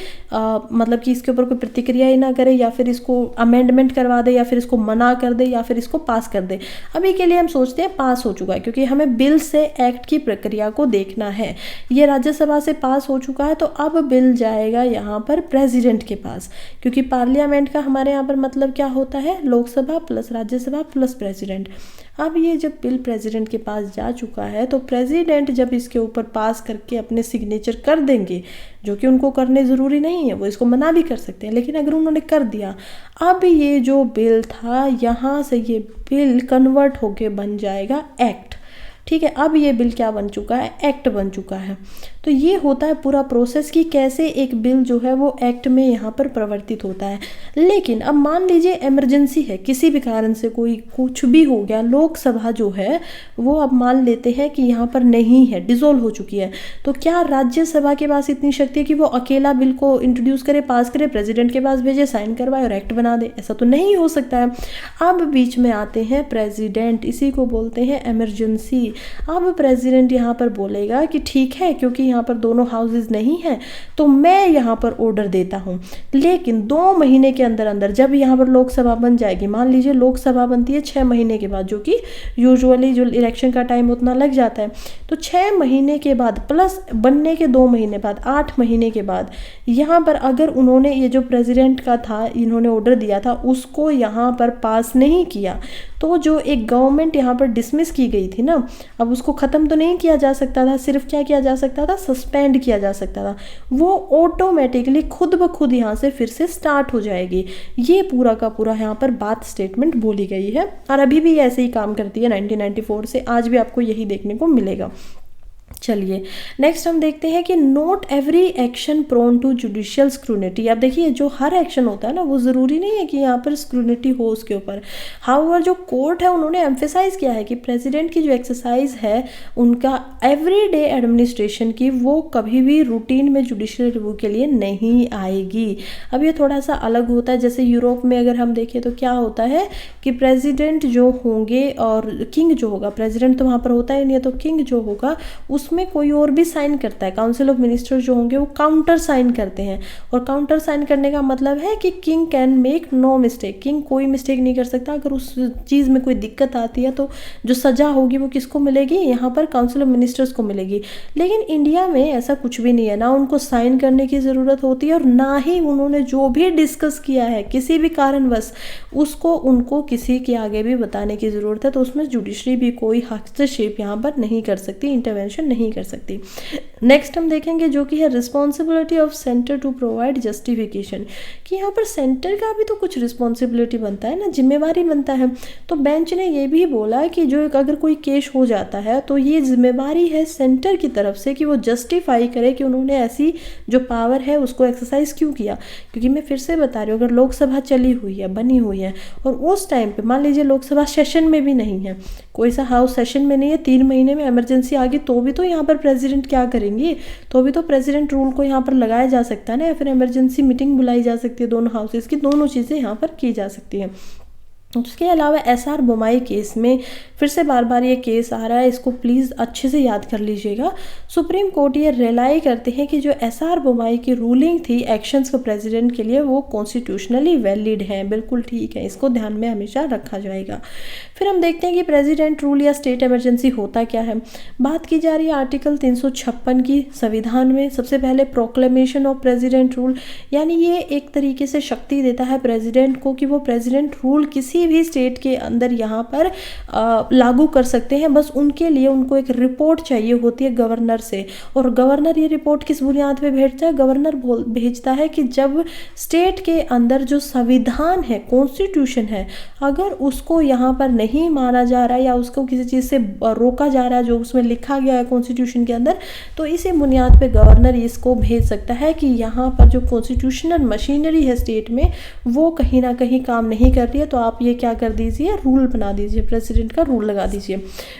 मतलब कि इसके ऊपर कोई प्रतिक्रिया ही ना करे, या फिर इसको अमेंडमेंट करवा दे, या फिर इसको मना कर दे, या फिर इसको पास कर दे। अभी के लिए हम सोचते हैं पास हो चुका है, क्योंकि हमें बिल से एक्ट की प्रक्रिया को देखना है। ये राज्यसभा से पास हो चुका है, तो अब बिल जाएगा यहाँ पर प्रेसिडेंट के पास, क्योंकि पार्लियामेंट का हमारे यहाँ पर मतलब क्या होता है, Lok Sabha plus Rajya Sabha plus president. अब ये जब बिल प्रेसिडेंट के पास जा चुका है, तो प्रेसिडेंट जब इसके ऊपर पास करके अपने सिग्नेचर कर देंगे, जो कि उनको करने ज़रूरी नहीं है, वो इसको मना भी कर सकते हैं, लेकिन अगर उन्होंने कर दिया, अब ये जो बिल था यहाँ से ये बिल कन्वर्ट होके बन जाएगा एक्ट। ठीक है, अब ये बिल क्या बन चुका है, एक्ट बन चुका है। तो ये होता है पूरा प्रोसेस कि कैसे एक बिल जो है वो एक्ट में यहाँ पर परिवर्तित होता है। लेकिन अब मान लीजिए इमरजेंसी है, किसी भी कारण से कोई कुछ भी हो गया, लोकसभा जो है वो अब मान लेते हैं कि यहाँ पर नहीं है, डिसॉल्व हो चुकी है, तो क्या राज्यसभा के पास इतनी शक्ति है कि वो अकेला बिल को इंट्रोड्यूस करे, पास करे, प्रेसिडेंट के पास भेजे, साइन करवाए और एक्ट बना दे? ऐसा तो नहीं हो सकता है। अब बीच में आते हैं प्रेसिडेंट, इसी को बोलते हैं इमरजेंसी। अब प्रेसिडेंट यहाँ पर बोलेगा कि ठीक है, क्योंकि यहाँ पर दोनों हाउसेज नहीं हैं, तो मैं यहाँ पर ऑर्डर देता हूँ, लेकिन 2 महीने के अंदर अंदर जब यहाँ पर लोकसभा बन जाएगी, मान लीजिए लोकसभा बनती है 6 महीने के बाद, जो कि यूजुअली जो इलेक्शन का टाइम उतना लग जाता है, तो 6 महीने के बाद प्लस बनने के 2 महीने बाद 8 महीने के बाद यहाँ पर अगर उन्होंने ये जो प्रेसिडेंट का था, इन्होंने ऑर्डर दिया था, उसको यहाँ पर पास नहीं किया, तो जो एक गवर्नमेंट यहाँ पर डिसमिस की गई थी ना, अब उसको ख़त्म तो नहीं किया जा सकता था, सिर्फ क्या किया जा सकता था, सस्पेंड किया जा सकता था, वो ऑटोमेटिकली खुद ब खुद यहाँ से फिर से स्टार्ट हो जाएगी। ये पूरा का पूरा यहाँ पर बात स्टेटमेंट बोली गई है, और अभी भी ऐसे ही काम करती है 1994 से, आज भी आपको यही देखने को मिलेगा। चलिए नेक्स्ट हम देखते हैं कि not every action prone to judicial scrutiny. अब देखिए जो हर एक्शन होता है ना, वो ज़रूरी नहीं है कि यहाँ पर स्क्रूनिटी हो उसके ऊपर। हाउएवर जो कोर्ट है उन्होंने एम्फेसाइज किया है कि प्रेसिडेंट की जो एक्सरसाइज है उनका एवरीडे एडमिनिस्ट्रेशन की, वो कभी भी रूटीन में जुडिशियल रिव्यू के लिए नहीं आएगी। अब ये थोड़ा सा अलग होता है, जैसे यूरोप में अगर हम देखें तो क्या होता है कि प्रेसिडेंट जो होंगे और किंग जो होगा, प्रेसिडेंट तो वहाँ पर होता ही नहीं है, तो किंग जो होगा उसमें कोई और भी साइन करता है, काउंसिल ऑफ मिनिस्टर्स जो होंगे वो काउंटर साइन करते हैं, और काउंटर साइन करने का मतलब है कि king can make no mistake, king कोई मिस्टेक नहीं कर सकता। अगर उस चीज़ में कोई दिक्कत आती है तो जो सज़ा होगी वो किसको मिलेगी, यहाँ पर काउंसिल ऑफ मिनिस्टर्स को मिलेगी। लेकिन इंडिया में ऐसा कुछ भी नहीं है, ना उनको साइन करने की ज़रूरत होती है, और ना ही उन्होंने जो भी डिस्कस किया है किसी भी कारणवश उसको उनको किसी के आगे भी बताने की ज़रूरत है, तो उसमें जुडिशरी भी कोई हस्तक्षेप यहाँ पर नहीं कर सकती, इंटरवेंशन नहीं कर सकती। नेक्स्ट हम देखेंगे जो कि है responsibility of centre to provide justification, कि यहाँ पर सेंटर का भी तो कुछ रिस्पॉन्सिबिलिटी बनता है ना, जिम्मेवारी बनता है। तो बेंच ने ये भी बोला कि जो अगर कोई केस हो जाता है तो ये जिम्मेवारी है सेंटर की तरफ से कि वो जस्टिफाई करे कि उन्होंने ऐसी जो पावर है उसको एक्सरसाइज क्यों किया। क्योंकि मैं फिर से बता रही हूँ, अगर लोकसभा चली हुई है, बनी हुई है, और उस टाइम पे मान लीजिए लोकसभा सेशन में भी नहीं है, कोई सा हाउस सेशन में नहीं है, 3 महीने में इमरजेंसी आ गई, तो भी तो यहाँ पर प्रेसिडेंट क्या करेंगे, तो भी तो प्रेसिडेंट रूल को यहाँ पर लगाया जा सकता है ना, या फिर इमरजेंसी मीटिंग बुलाई जा सकती है दोनों हाउसेस की, दोनों चीज़ें यहाँ पर की जा सकती हैं। उसके अलावा एसआर बोमाई केस में फिर से बार बार ये केस आ रहा है, इसको प्लीज़ अच्छे से याद कर लीजिएगा। सुप्रीम कोर्ट ये रिलाई करते हैं कि जो एसआर बोमाई की रूलिंग थी एक्शंस को प्रेसिडेंट के लिए, वो कॉन्स्टिट्यूशनली वैलिड हैं, बिल्कुल ठीक है, इसको ध्यान में हमेशा रखा जाएगा। फिर हम देखते हैं कि प्रेसिडेंट रूल या स्टेट इमरजेंसी होता क्या है। बात की जा रही है आर्टिकल 356 की संविधान में। सबसे पहले प्रोक्लेमेशन ऑफ प्रेसिडेंट रूल, यानी ये एक तरीके से शक्ति देता है प्रेसिडेंट को कि वो प्रेसिडेंट रूल किसी भी स्टेट के अंदर यहाँ पर लागू कर सकते हैं। बस उनके लिए उनको एक रिपोर्ट चाहिए होती है गवर्नर से, और गवर्नर ये रिपोर्ट किस बुनियाद पे भेजता है, गवर्नर भेजता है कि जब स्टेट के अंदर जो संविधान है, कॉन्स्टिट्यूशन है, अगर उसको यहाँ पर नहीं माना जा रहा है या उसको किसी चीज़ से रोका जा रहा है जो उसमें लिखा गया है कॉन्स्टिट्यूशन के अंदर, तो इसी बुनियाद पे गवर्नर इसको भेज सकता है कि यहाँ पर जो कॉन्स्टिट्यूशनल मशीनरी है स्टेट में वो कहीं ना कहीं काम नहीं कर रही है, तो आप ये क्या कर दीजिए, रूल बना दीजिए, प्रेसिडेंट का रूल लगा दीजिए।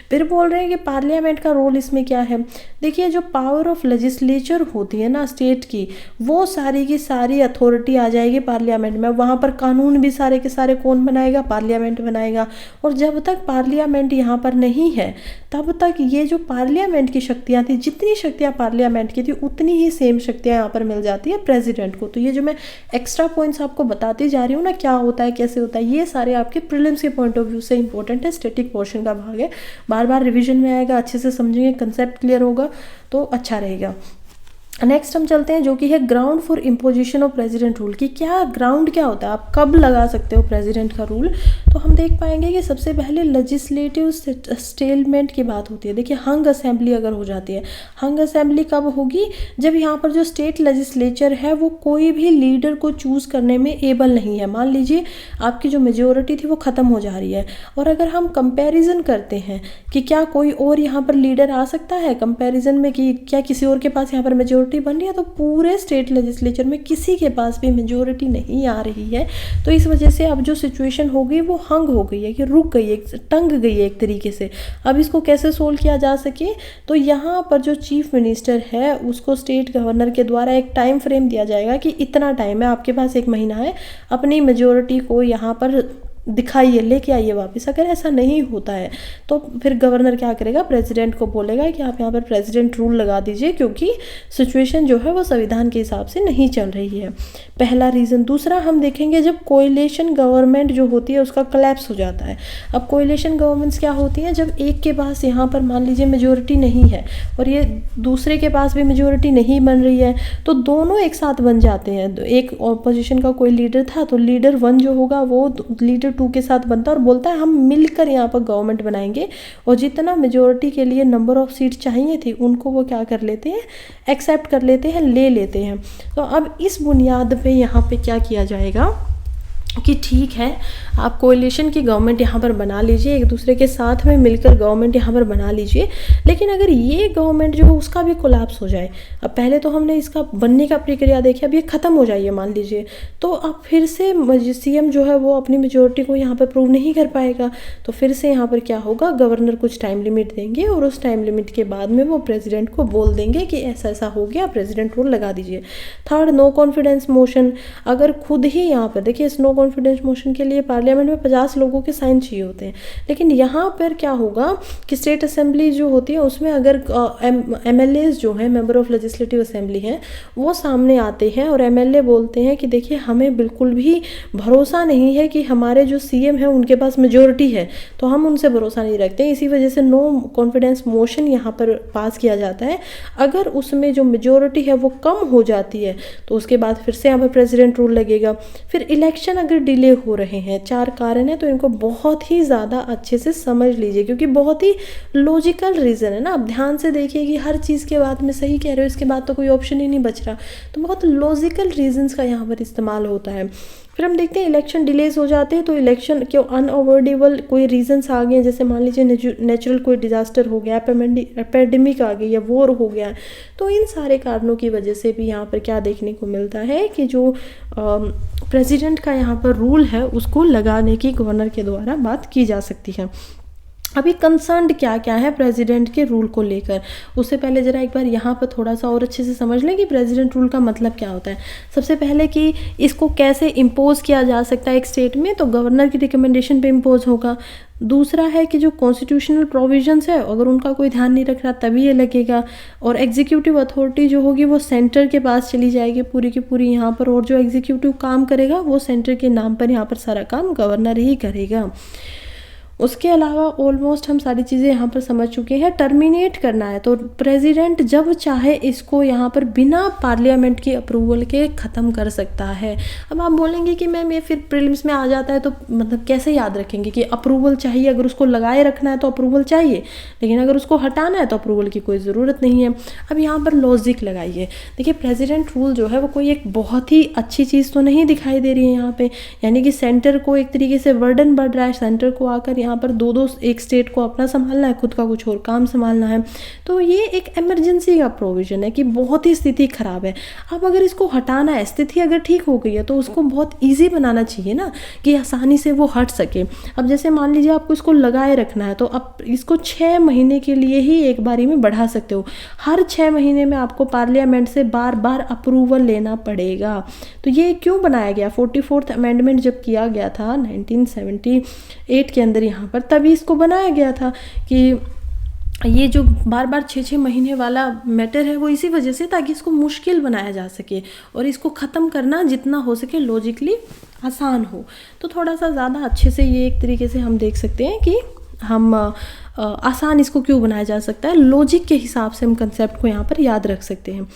फिर बोल रहे हैं कि पार्लियामेंट का रोल इसमें क्या है। देखिए जो पावर ऑफ लेजिस्लेचर होती है ना स्टेट की, वो सारी की सारी अथॉरिटी आ जाएगी पार्लियामेंट में। वहाँ पर कानून भी सारे के सारे कौन बनाएगा, पार्लियामेंट बनाएगा। और जब तक पार्लियामेंट यहाँ पर नहीं है तब तक ये जो पार्लियामेंट की शक्तियाँ थी, जितनी शक्तियाँ पार्लियामेंट की थी उतनी ही सेम शक्तियाँ यहाँ पर मिल जाती है प्रेसिडेंट को। तो ये जो मैं एक्स्ट्रा पॉइंट्स आपको बताती जा रही हूँ ना, क्या होता है कैसे होता है, ये सारे आपके प्रीलिम्स के पॉइंट ऑफ व्यू से इंपॉर्टेंट है, स्टैटिक पोर्शन का भाग है, बार बार रिविजन में आएगा, अच्छे से समझेंगे, कंसेप्ट क्लियर होगा तो अच्छा रहेगा। नेक्स्ट हम चलते हैं जो कि है ground for imposition of president rule, कि क्या ग्राउंड क्या होता है, आप कब लगा सकते हो प्रेसिडेंट का रूल। तो हम देख पाएंगे कि सबसे पहले लेजिस्लेटिव स्टेलमेंट की बात होती है। देखिए हंग असेंबली अगर हो जाती है, हंग असेंबली कब होगी, जब यहाँ पर जो स्टेट लेजिस्लेचर है वो कोई भी लीडर को चूज़ करने में एबल नहीं है। मान लीजिए आपकी जो मेजोरिटी थी वो ख़त्म हो जा रही है, और अगर हम कंपैरिजन करते हैं कि क्या कोई और यहाँ पर लीडर आ सकता है कंपैरिजन में, कि क्या किसी और के पास यहाँ पर मेजोरिटी बन रही है, तो पूरे स्टेट लेजिस्लेचर में किसी के पास भी मेजोरिटी नहीं आ रही है। तो इस वजह से अब जो सिचुएशन हो गई वो हंग हो गई है, कि रुक गई है, टंग गई है एक तरीके से। अब इसको कैसे सोल्व किया जा सके, तो यहाँ पर जो चीफ मिनिस्टर है उसको स्टेट गवर्नर के द्वारा एक टाइम फ्रेम दिया जाएगा कि इतना टाइम है, आपके पास 1 महीना है, अपनी मेजोरिटी को यहाँ पर दिखाइए, लेके आइए वापस। अगर ऐसा नहीं होता है तो फिर गवर्नर क्या करेगा, प्रेसिडेंट को बोलेगा कि आप यहाँ पर प्रेसिडेंट रूल लगा दीजिए, क्योंकि सिचुएशन जो है वो संविधान के हिसाब से नहीं चल रही है। पहला रीज़न। दूसरा हम देखेंगे जब कोएलिशन गवर्नमेंट जो होती है उसका कोलैप्स हो जाता है। अब कोएलिशन गवर्नमेंट्स क्या होती हैं, जब एक के पास यहाँ पर मान लीजिए मेजोरिटी नहीं है और ये दूसरे के पास भी मेजोरिटी नहीं बन रही है, तो दोनों एक साथ बन जाते हैं। एक ऑपोजिशन का कोई लीडर था तो लीडर 1 जो होगा वो लीडर 2 के साथ बनता है और बोलता है हम मिलकर यहाँ पर गवर्नमेंट बनाएंगे, और जितना मेजोरिटी के लिए नंबर ऑफ सीट चाहिए थी उनको वो क्या कर लेते हैं, एक्सेप्ट कर लेते हैं, ले लेते हैं। तो अब इस बुनियाद पे यहाँ पे क्या किया जाएगा कि ठीक है आप कोएलिशन की गवर्नमेंट यहाँ पर बना लीजिए, एक दूसरे के साथ में मिलकर गवर्नमेंट यहाँ पर बना लीजिए, लेकिन अगर ये गवर्नमेंट जो है उसका भी कोलैप्स हो जाए, अब पहले तो हमने इसका बनने का प्रक्रिया देखी, अब ये ख़त्म हो जाइए मान लीजिए, तो अब फिर से सीएम जो है वो अपनी मेजोरिटी को यहाँ पर प्रूव नहीं कर पाएगा, तो फिर से यहाँ पर क्या होगा, गवर्नर कुछ टाइम लिमिट देंगे और उस टाइम लिमिट के बाद में वो प्रेसिडेंट को बोल देंगे कि ऐसा ऐसा हो गया, प्रेसिडेंट रूल लगा दीजिए। Third, no confidence motion. अगर खुद ही यहाँ पर देखिए नो कॉन्फिडेंस मोशन के लिए पार्लियामेंट में 50 लोगों के साइन चाहिए होते हैं, लेकिन यहाँ पर क्या होगा कि स्टेट असेंबली जो होती है उसमें अगर एमएलएज जो हैं, मेंबर ऑफ लेजिस्लेटिव असेंबली हैं, वो सामने आते हैं और एमएलए बोलते हैं कि देखिए हमें बिल्कुल भी भरोसा नहीं है कि हमारे जो सीएम है उनके पास मेजोरिटी है, तो हम उनसे भरोसा नहीं रखते, इसी वजह से नो कॉन्फिडेंस मोशन यहाँ पर पास किया जाता है। अगर उसमें जो मेजोरिटी है वो कम हो जाती है तो उसके बाद फिर से यहाँ पर प्रेसिडेंट रूल लगेगा। फिर इलेक्शन अगर डिले हो रहे हैं, 4 कारण है, तो इनको बहुत ही ज़्यादा अच्छे से समझ लीजिए, क्योंकि बहुत ही लॉजिकल रीज़न है ना। आप ध्यान से देखिए कि हर चीज़ के बाद में सही कह रहे हो, इसके बाद तो कोई ऑप्शन ही नहीं बच रहा, तो बहुत लॉजिकल रीजंस का यहाँ पर इस्तेमाल होता है। फिर हम देखते हैं इलेक्शन डिलेज हो जाते हैं, तो इलेक्शन क्यों अनअवॉइडेबल कोई रीजंस आ गए, जैसे मान लीजिए नेचुरल कोई डिजास्टर हो गया, एपेडेमिक आ गई या वॉर हो गया, तो इन सारे कारणों की वजह से भी यहाँ पर क्या देखने को मिलता है कि जो प्रेसिडेंट का यहाँ पर रूल है उसको लगाने की गवर्नर के द्वारा बात की जा सकती है। अभी कंसर्न्ड क्या क्या है प्रेसिडेंट के रूल को लेकर, उससे पहले ज़रा एक बार यहाँ पर थोड़ा सा और अच्छे से समझ लें कि प्रेसिडेंट रूल का मतलब क्या होता है। सबसे पहले कि इसको कैसे इम्पोज किया जा सकता है एक स्टेट में, तो गवर्नर की रिकमेंडेशन पे इम्पोज होगा। दूसरा है कि जो कॉन्स्टिट्यूशनल प्रोविजंस है अगर उनका कोई ध्यान नहीं रख रहा तभी ये लगेगा, और एग्जीक्यूटिव अथॉरिटी जो होगी वो सेंटर के पास चली जाएगी पूरी की पूरी यहाँ पर, और जो एग्जीक्यूटिव काम करेगा वो सेंटर के नाम पर यहाँ पर सारा काम गवर्नर ही करेगा। उसके अलावा ऑलमोस्ट हम सारी चीज़ें यहाँ पर समझ चुके हैं। टर्मिनेट करना है तो प्रेसिडेंट जब चाहे इसको यहाँ पर बिना पार्लियामेंट की अप्रूवल के ख़त्म कर सकता है। अब आप बोलेंगे कि मैम ये फिर प्रीलिम्स में आ जाता है तो मतलब कैसे याद रखेंगे कि अप्रूवल चाहिए, अगर उसको लगाए रखना है तो अप्रूवल चाहिए, लेकिन अगर उसको हटाना है तो अप्रूवल की कोई ज़रूरत नहीं है। अब यहाँ पर लॉजिक लगाइए, देखिए प्रेसिडेंट रूल जो है वो कोई एक बहुत ही अच्छी चीज़ तो नहीं दिखाई दे रही है यहाँ पे, यानी कि सेंटर को एक तरीके से बर्डन बढ़ रहा है, सेंटर को आकर यहाँ पर दो एक स्टेट को अपना संभालना है, खुद का कुछ और काम संभालना है, तो ये एक इमरजेंसी का प्रोविजन है कि बहुत ही स्थिति खराब है। अब अगर इसको हटाना है, स्थिति अगर ठीक हो गई है तो उसको बहुत ईजी बनाना चाहिए ना कि आसानी से वो हट सके। अब जैसे मान लीजिए आपको इसको लगाए रखना है तो अब इसको 6 महीने के लिए ही एक बारी में बढ़ा सकते हो, हर 6 महीने में आपको पार्लियामेंट से बार बार अप्रूवल लेना पड़ेगा। तो ये क्यों बनाया गया, 44th अमेंडमेंट जब किया गया था 1978 के अंदर यहाँ पर, तभी इसको बनाया गया था कि ये जो बार बार 6-6 महीने वाला मैटर है वो इसी वजह से, ताकि इसको मुश्किल बनाया जा सके और इसको ख़त्म करना जितना हो सके लॉजिकली आसान हो। तो थोड़ा सा ज़्यादा अच्छे से ये एक तरीके से हम देख सकते हैं कि हम आसान इसको क्यों बनाया जा सकता है, लॉजिक के हिसाब से हम कंसेप्ट को यहाँ पर याद रख सकते हैं।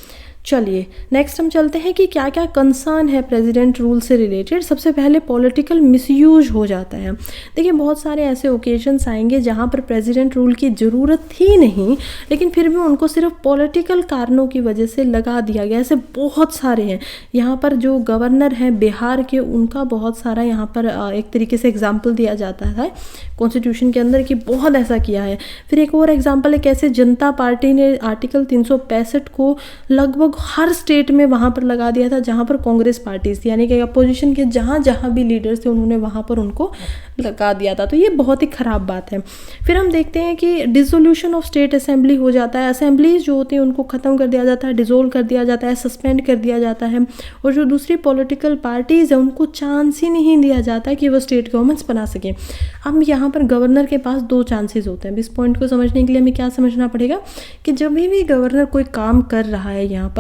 चलिए नेक्स्ट हम चलते हैं कि क्या क्या कंसर्न है प्रेसिडेंट रूल से रिलेटेड। सबसे पहले पॉलिटिकल मिसयूज हो जाता है। देखिए बहुत सारे ऐसे ओकेजन्स आएंगे जहाँ पर प्रेसिडेंट रूल की ज़रूरत थी नहीं, लेकिन फिर भी उनको सिर्फ पॉलिटिकल कारणों की वजह से लगा दिया गया। ऐसे बहुत सारे हैं। यहाँ पर जो गवर्नर हैं बिहार के, उनका बहुत सारा यहाँ पर एक तरीके से एग्जाम्पल दिया जाता है कॉन्स्टिट्यूशन के अंदर कि बहुत ऐसा किया है। फिर एक और एग्जाम्पल है कैसे जनता पार्टी ने आर्टिकल 365 को लगभग हर स्टेट में वहाँ पर लगा दिया था जहाँ पर कांग्रेस पार्टी थी, यानी कि अपोजिशन के जहाँ जहाँ भी लीडर्स थे उन्होंने वहाँ पर उनको लगा दिया था। तो ये बहुत ही ख़राब बात है। फिर हम देखते हैं कि डिसोल्यूशन ऑफ स्टेट असेंबली हो जाता है। असेंबलीज जो होती हैं उनको ख़त्म कर दिया जाता है, डिसोल्व कर दिया जाता है, सस्पेंड कर दिया जाता है। और जो दूसरी पॉलिटिकल पार्टीज़ हैं उनको चांस ही नहीं दिया जाता कि वो स्टेट गवर्नमेंट्स बना सकें। अब यहाँ पर गवर्नर के पास दो चांसेस होते हैं। इस पॉइंट को समझने के लिए हमें क्या समझना पड़ेगा कि जब भी गवर्नर कोई काम कर रहा है यहाँ पर,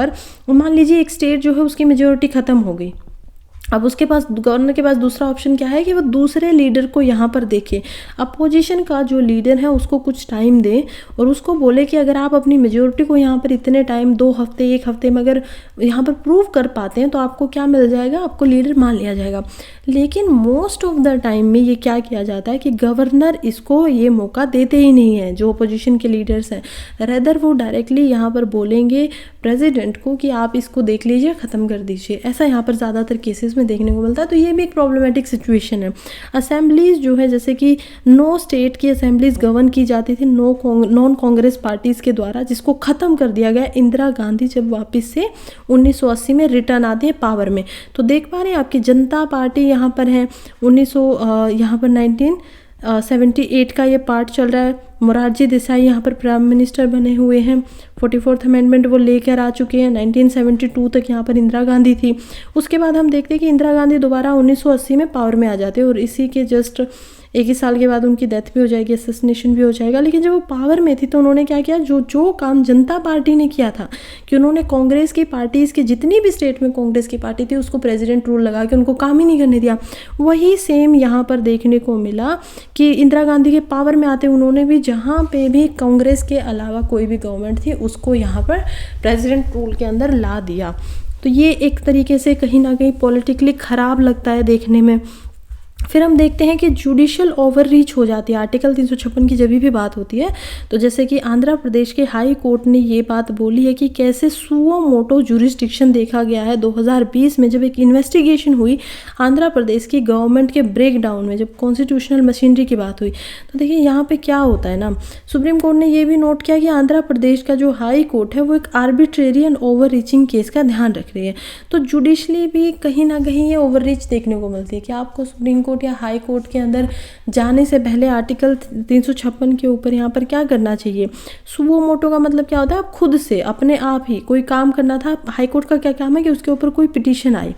मान लीजिए एक स्टेट जो है उसकी मेजोरिटी ख़त्म हो गई, अब उसके पास, गवर्नर के पास दूसरा ऑप्शन क्या है कि वो दूसरे लीडर को यहाँ पर देखे, अपोजिशन का जो लीडर है उसको कुछ टाइम दे और उसको बोले कि अगर आप अपनी मेजोरिटी को यहाँ पर इतने टाइम, 2 हफ्ते 1 हफ्ते में अगर यहाँ पर प्रूव कर पाते हैं तो आपको क्या मिल जाएगा, आपको लीडर मान लिया जाएगा। लेकिन मोस्ट ऑफ द टाइम में ये क्या किया जाता है कि गवर्नर इसको ये मौका देते ही नहीं है जो अपोजिशन के लीडर्स हैं। रेदर वो डायरेक्टली यहाँ पर बोलेंगे प्रेसिडेंट को कि आप इसको देख लीजिए, ख़त्म कर दीजिए। ऐसा यहाँ पर ज़्यादातर केसेस में देखने को मिलता है। तो ये भी एक प्रॉब्लमेटिक सिचुएशन है। असेंबलीज जो है, जैसे कि 9 स्टेट की असेंबलीज गवर्न की जाती थी नॉन कांग्रेस पार्टीज़ के द्वारा, जिसको ख़त्म कर दिया गया इंदिरा गांधी जब वापस से 1980 में रिटर्न आती है पावर में। तो देख पा रहे हैं आपकी जनता पार्टी यहाँ पर है, 1978 का ये पार्ट चल रहा है। मोरारजी देसाई यहाँ पर प्राइम मिनिस्टर बने हुए हैं। 44th अमेंडमेंट वो लेकर आ चुके हैं। 1972 तक यहाँ पर इंदिरा गांधी थी। उसके बाद हम देखते हैं कि इंदिरा गांधी दोबारा 1980 में पावर में आ जाते हैं और इसी के जस्ट 1 ही साल के बाद उनकी डेथ भी हो जाएगी, असैसिनेशन भी हो जाएगा। लेकिन जब वो पावर में थी तो उन्होंने क्या किया, जो काम जनता पार्टी ने किया था कि उन्होंने कांग्रेस की पार्टीज़ की, जितनी भी स्टेट में कांग्रेस की पार्टी थी, उसको प्रेसिडेंट रूल लगा के उनको काम ही नहीं करने दिया। वही सेम यहाँ पर देखने को मिला कि इंदिरा गांधी के पावर में आते उन्होंने भी, जहाँ पे भी कांग्रेस के अलावा कोई भी गवर्नमेंट थी, उसको यहाँ पर प्रेसिडेंट रूल के अंदर ला दिया। तो ये एक तरीके से कहीं ना कहीं पॉलिटिकली ख़राब लगता है देखने में। फिर हम देखते हैं कि जुडिशियल ओवर रीच हो जाती है। आर्टिकल 356 की जब भी बात होती है तो जैसे कि आंध्र प्रदेश के हाई कोर्ट ने ये बात बोली है कि कैसे सुओ मोटो जुरिस्डिक्शन देखा गया है 2020 में, जब एक इन्वेस्टिगेशन हुई आंध्र प्रदेश की गवर्नमेंट के ब्रेकडाउन में, जब कॉन्स्टिट्यूशनल मशीनरी की बात हुई। तो देखिए यहाँ पे क्या होता है ना, सुप्रीम कोर्ट ने ये भी नोट किया कि आंध्र प्रदेश का जो हाई कोर्ट है वो एक arbitrary and over reaching case का ध्यान रख रही है। तो जुडिशली भी कहीं ना कहीं ये ओवर रीच देखने को मिलती है कि आपको सुप्रीम कोर्ट या हाई कोर्ट के अंदर जाने से पहले आर्टिकल 356 के ऊपर यहाँ पर क्या करना चाहिए। सुओ मोटो का मतलब क्या होता है, आप खुद से अपने आप ही कोई काम करना था। हाई कोर्ट का क्या काम है कि उसके ऊपर कोई पिटीशन आई,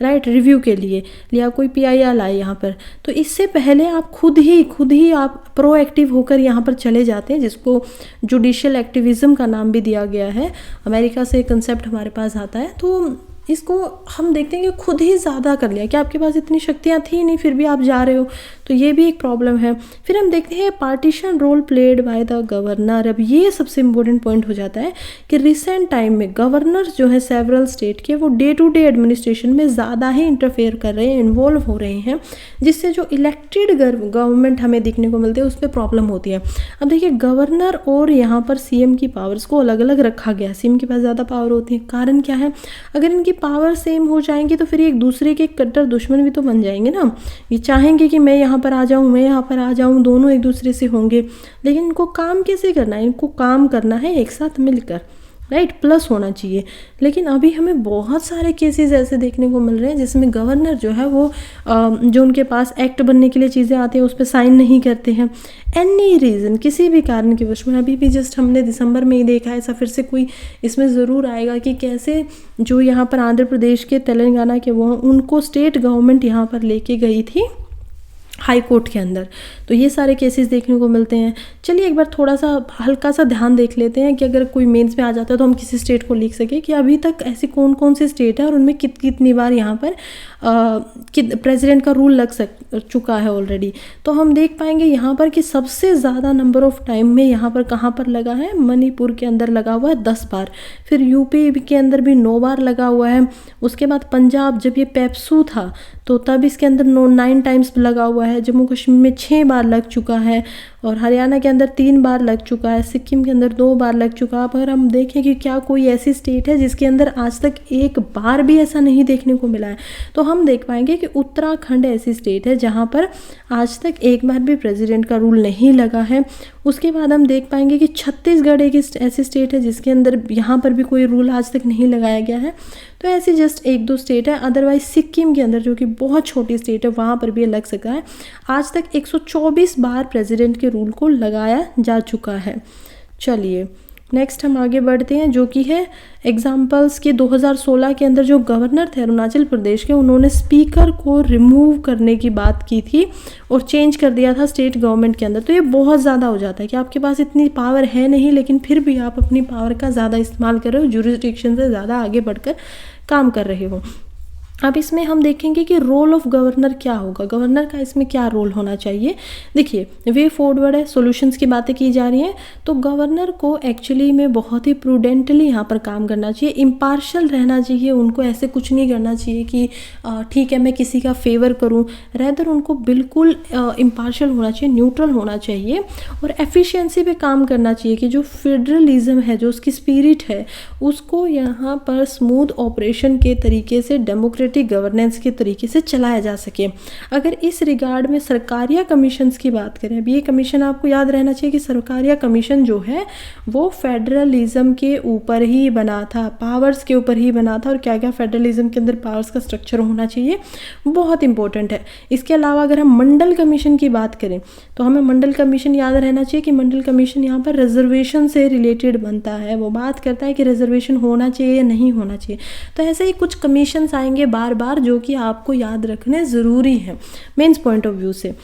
राइट, रिव्यू के लिए, या कोई PIL आए यहाँ पर, तो इससे पहले आप खुद ही आप प्रोएक्टिव होकर यहाँ पर चले जाते हैं, जिसको जुडिशियल एक्टिविज्म का नाम भी दिया गया है। अमेरिका से कंसेप्ट हमारे पास आता है। तो इसको हम देखते हैं कि खुद ही ज़्यादा कर लिया कि आपके पास इतनी शक्तियाँ थी नहीं, फिर भी आप जा रहे हो, तो ये भी एक प्रॉब्लम है। फिर हम देखते हैं partisan role played by the governor. अब ये सबसे इम्पोर्टेंट पॉइंट हो जाता है कि रिसेंट टाइम में गवर्नर्स जो है सेवरल स्टेट के, वो डे टू डे एडमिनिस्ट्रेशन में ज़्यादा ही इंटरफेयर कर रहे हैं, इन्वॉल्व हो रहे हैं, जिससे जो इलेक्टेड गवर्नमेंट हमें देखने को मिलती है उस पर प्रॉब्लम होती है। अब देखिए गवर्नर और यहाँ पर CM की पावर्स को अलग अलग रखा गया। CM के पास ज़्यादा पावर होती है। कारण क्या है, अगर इनकी पावर सेम हो जाएंगी तो फिर एक दूसरे के कट्टर दुश्मन भी तो बन जाएंगे ना। ये चाहेंगे कि मैं यहाँ पर आ जाऊँ, मैं यहाँ पर आ जाऊँ, दोनों एक दूसरे से होंगे। लेकिन इनको काम कैसे करना है, इनको काम करना है एक साथ मिलकर, राइट, प्लस होना चाहिए। लेकिन अभी हमें बहुत सारे केसेस ऐसे देखने को मिल रहे हैं जिसमें गवर्नर जो है वो जो उनके पास एक्ट बनने के लिए चीज़ें आती हैं उस पर साइन नहीं करते हैं। एनी रीज़न, किसी भी कारण की वजह में, अभी भी जस्ट हमने दिसंबर में ही देखा है, ऐसा फिर से कोई इसमें ज़रूर आएगा कि कैसे जो यहाँ पर आंध्र प्रदेश के, तेलंगाना के, वो उनको स्टेट गवर्नमेंट यहाँ पर लेके गई थी हाई कोर्ट के अंदर। तो ये सारे केसेस देखने को मिलते हैं। चलिए एक बार थोड़ा सा हल्का सा ध्यान देख लेते हैं कि अगर कोई मेंस में आ जाता है तो हम किसी स्टेट को लिख सके कि अभी तक ऐसी कौन कौन सी स्टेट है और उनमें कितनी बार यहाँ पर प्रेसिडेंट का रूल लग चुका है ऑलरेडी। तो हम देख पाएंगे यहाँ पर कि सबसे ज़्यादा नंबर ऑफ टाइम में यहाँ पर कहाँ पर लगा है, मणिपुर के अंदर लगा हुआ है 10 बार। फिर यूपी के अंदर भी 9 बार लगा हुआ है। उसके बाद पंजाब, जब ये पेप्सू था तो तब इसके अंदर 9 टाइम्स लगा हुआ है। जम्मू कश्मीर में 6 बार लग चुका है और हरियाणा के अंदर 3 बार लग चुका है। सिक्किम के अंदर 2 बार लग चुका है। अब अगर हम देखें कि क्या कोई ऐसी स्टेट है जिसके अंदर आज तक एक बार भी ऐसा नहीं देखने को मिला है, तो हम देख पाएंगे कि उत्तराखंड ऐसी स्टेट है जहाँ पर आज तक एक बार भी प्रेसिडेंट का रूल नहीं लगा है। उसके बाद हम देख पाएंगे कि छत्तीसगढ़ एक ऐसी स्टेट है जिसके अंदर यहाँ पर भी कोई रूल आज तक नहीं लगाया गया है। तो ऐसी जस्ट 1-2 स्टेट है। अदरवाइज सिक्किम के अंदर, जो कि बहुत छोटी स्टेट है, वहाँ पर भी लग सका है। आज तक 124 बार प्रेसिडेंट के रूल को लगाया जा चुका है। चलिए नेक्स्ट हम आगे बढ़ते हैं, जो कि है एग्जाम्पल्स के 2016 के अंदर जो गवर्नर थे अरुणाचल प्रदेश के, उन्होंने स्पीकर को रिमूव करने की बात की थी और चेंज कर दिया था स्टेट गवर्नमेंट के अंदर। तो ये बहुत ज़्यादा हो जाता है कि आपके पास इतनी पावर है नहीं, लेकिन फिर भी आप अपनी पावर का ज़्यादा इस्तेमाल कर रहे हो, ज्यूरिसडिक्शन से ज़्यादा आगे बढ़कर काम कर रहे हो। अब इसमें हम देखेंगे कि रोल ऑफ गवर्नर क्या होगा, गवर्नर का इसमें क्या रोल होना चाहिए। देखिए वे फॉरवर्ड है, सॉल्यूशंस की बातें की जा रही हैं। तो गवर्नर को एक्चुअली में बहुत ही प्रूडेंटली यहाँ पर काम करना चाहिए, इम्पार्शल रहना चाहिए। उनको ऐसे कुछ नहीं करना चाहिए कि ठीक है मैं किसी का फेवर करूँ, रेदर उनको बिल्कुल इम्पार्शल होना चाहिए, न्यूट्रल होना चाहिए और एफिशिएंसी पे काम करना चाहिए कि जो फेडरलिज्म है, जो उसकी स्पिरिट है, उसको यहाँ पर स्मूथ ऑपरेशन के तरीके से, डेमोक्रेटिक गवर्नेंस के तरीके से चलाया जा सके। अगर इस रिगार्ड में सरकारिया कमीशंस की बात करें, अभी ये कमीशन आपको याद रहना चाहिए कि सरकारिया कमीशन जो है वो फेडरलिज्म के ऊपर ही बना था, पावर्स के ऊपर ही बना था और क्या क्या फेडरलिज्म के अंदर पावर्स का स्ट्रक्चर होना चाहिए, बहुत इंपॉर्टेंट है। इसके अलावा अगर हम मंडल कमीशन की बात करें तो हमें मंडल कमीशन याद रहना चाहिए कि मंडल कमीशन यहाँ पर रिजर्वेशन से रिलेटेड बनता है। वो बात करता है कि रिजर्वेशन होना चाहिए या नहीं होना चाहिए। तो ऐसे ही कुछ कमीशंस आएंगे बार बार जो कि आपको याद रखने ज़रूरी है मेंस पॉइंट ऑफ व्यू से।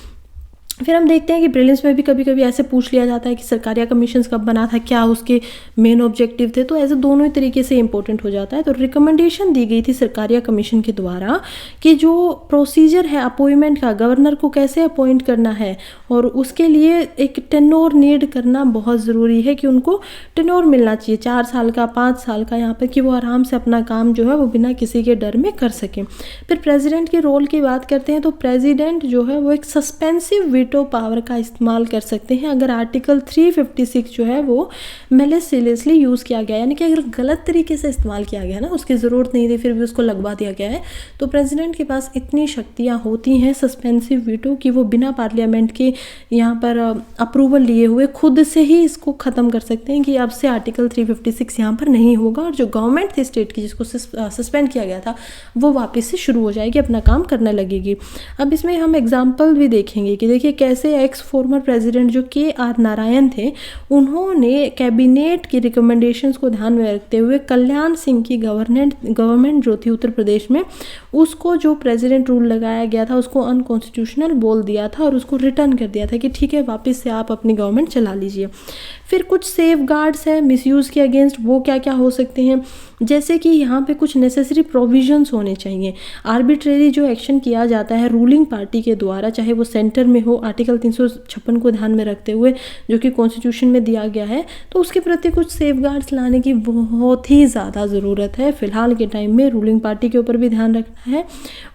फिर हम देखते हैं कि प्रीलिम्स में भी कभी कभी ऐसे पूछ लिया जाता है कि सरकारिया कमीशंस कब बना था, क्या उसके मेन ऑब्जेक्टिव थे। तो ऐसे दोनों ही तरीके से इंपॉर्टेंट हो जाता है। तो रिकमेंडेशन दी गई थी सरकारिया कमीशन के द्वारा कि जो प्रोसीजर है अपॉइंटमेंट का, गवर्नर को कैसे अपॉइंट करना है और उसके लिए एक टेन्योर नीड करना बहुत ज़रूरी है कि उनको टेन्योर मिलना चाहिए 4 साल का, 5 साल का, यहाँ पर कि वो आराम से अपना काम जो है वो बिना किसी के डर में कर सकें। फिर प्रेसिडेंट के रोल की बात करते हैं तो प्रेसिडेंट जो है वो एक सस्पेंसिव वीटो पावर का इस्तेमाल कर सकते हैं अगर आर्टिकल 356 जो है वो मैलिसियसली यूज़ किया गया, यानी कि अगर गलत तरीके से इस्तेमाल किया गया ना, उसकी ज़रूरत नहीं थी फिर भी उसको लगवा दिया गया है, तो प्रेसिडेंट के पास इतनी शक्तियाँ होती हैं सस्पेंसिव वीटो कि वो बिना पार्लियामेंट के यहाँ पर अप्रूवल लिए हुए खुद से ही इसको ख़त्म कर सकते हैं कि अब से आर्टिकल 356 यहाँ पर नहीं होगा और जो गवर्नमेंट थी स्टेट की जिसको सस्पेंड किया गया था वो वापस से शुरू हो जाएगी, अपना काम करने लगेगी। अब इसमें हम एग्जाम्पल भी देखेंगे कि देखिए कैसे एक्स फॉर्मर प्रेसिडेंट जो KR नारायण थे उन्होंने कैबिनेट की रिकमेंडेशंस को ध्यान में रखते हुए कल्याण सिंह की गवर्नमेंट जो थी उत्तर प्रदेश में, उसको जो प्रेसिडेंट रूल लगाया गया था उसको अनकॉन्स्टिट्यूशनल बोल दिया था और उसको रिटर्न कर दिया था कि ठीक है वापस से आप अपनी गवर्नमेंट चला लीजिए। फिर कुछ सेफ गार्ड्स है मिसयूज़ के अगेंस्ट, वो क्या क्या हो सकते हैं, जैसे कि यहाँ पे कुछ नेसेसरी प्रोविजंस होने चाहिए। आर्बिट्रेरी जो एक्शन किया जाता है रूलिंग पार्टी के द्वारा, चाहे वो सेंटर में हो, आर्टिकल 356 को ध्यान में रखते हुए जो कि कॉन्स्टिट्यूशन में दिया गया है, तो उसके प्रति कुछ सेफ गार्ड्स लाने की बहुत ही ज़्यादा ज़रूरत है फिलहाल के टाइम में। रूलिंग पार्टी के ऊपर भी ध्यान रखना है।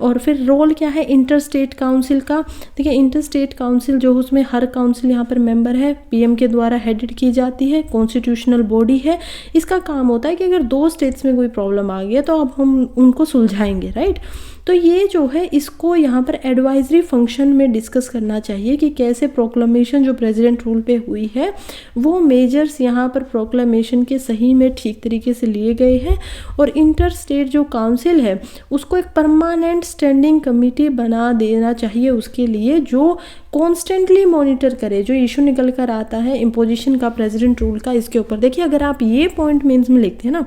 और फिर रोल क्या है इंटर स्टेट काउंसिल का, देखिए इंटर स्टेट काउंसिल जो उसमें हर काउंसिल यहाँ पर मेंबर है, PM के द्वारा हेडेड की जाती है, कॉन्स्टिट्यूशनल बॉडी है। इसका काम होता है कि अगर 2 स्टेट्स में कोई प्रॉब्लम आ गई है तो अब हम उनको सुलझाएंगे, राइट। तो ये जो है इसको यहाँ पर एडवाइजरी फंक्शन में डिस्कस करना चाहिए कि कैसे प्रोक्लेमेशन जो प्रेसिडेंट रूल पे हुई है वो मेजर्स यहाँ पर प्रोक्लेमेशन के सही में ठीक तरीके से लिए गए हैं। और इंटर स्टेट जो काउंसिल है उसको एक परमानेंट स्टैंडिंग कमेटी बना देना चाहिए उसके लिए, जो कॉन्स्टेंटली मॉनिटर करे जो इशू निकल कर आता है इम्पोजिशन का प्रेसिडेंट रूल का, इसके ऊपर। देखिए अगर आप ये पॉइंट मेंस में लिखते हैं ना,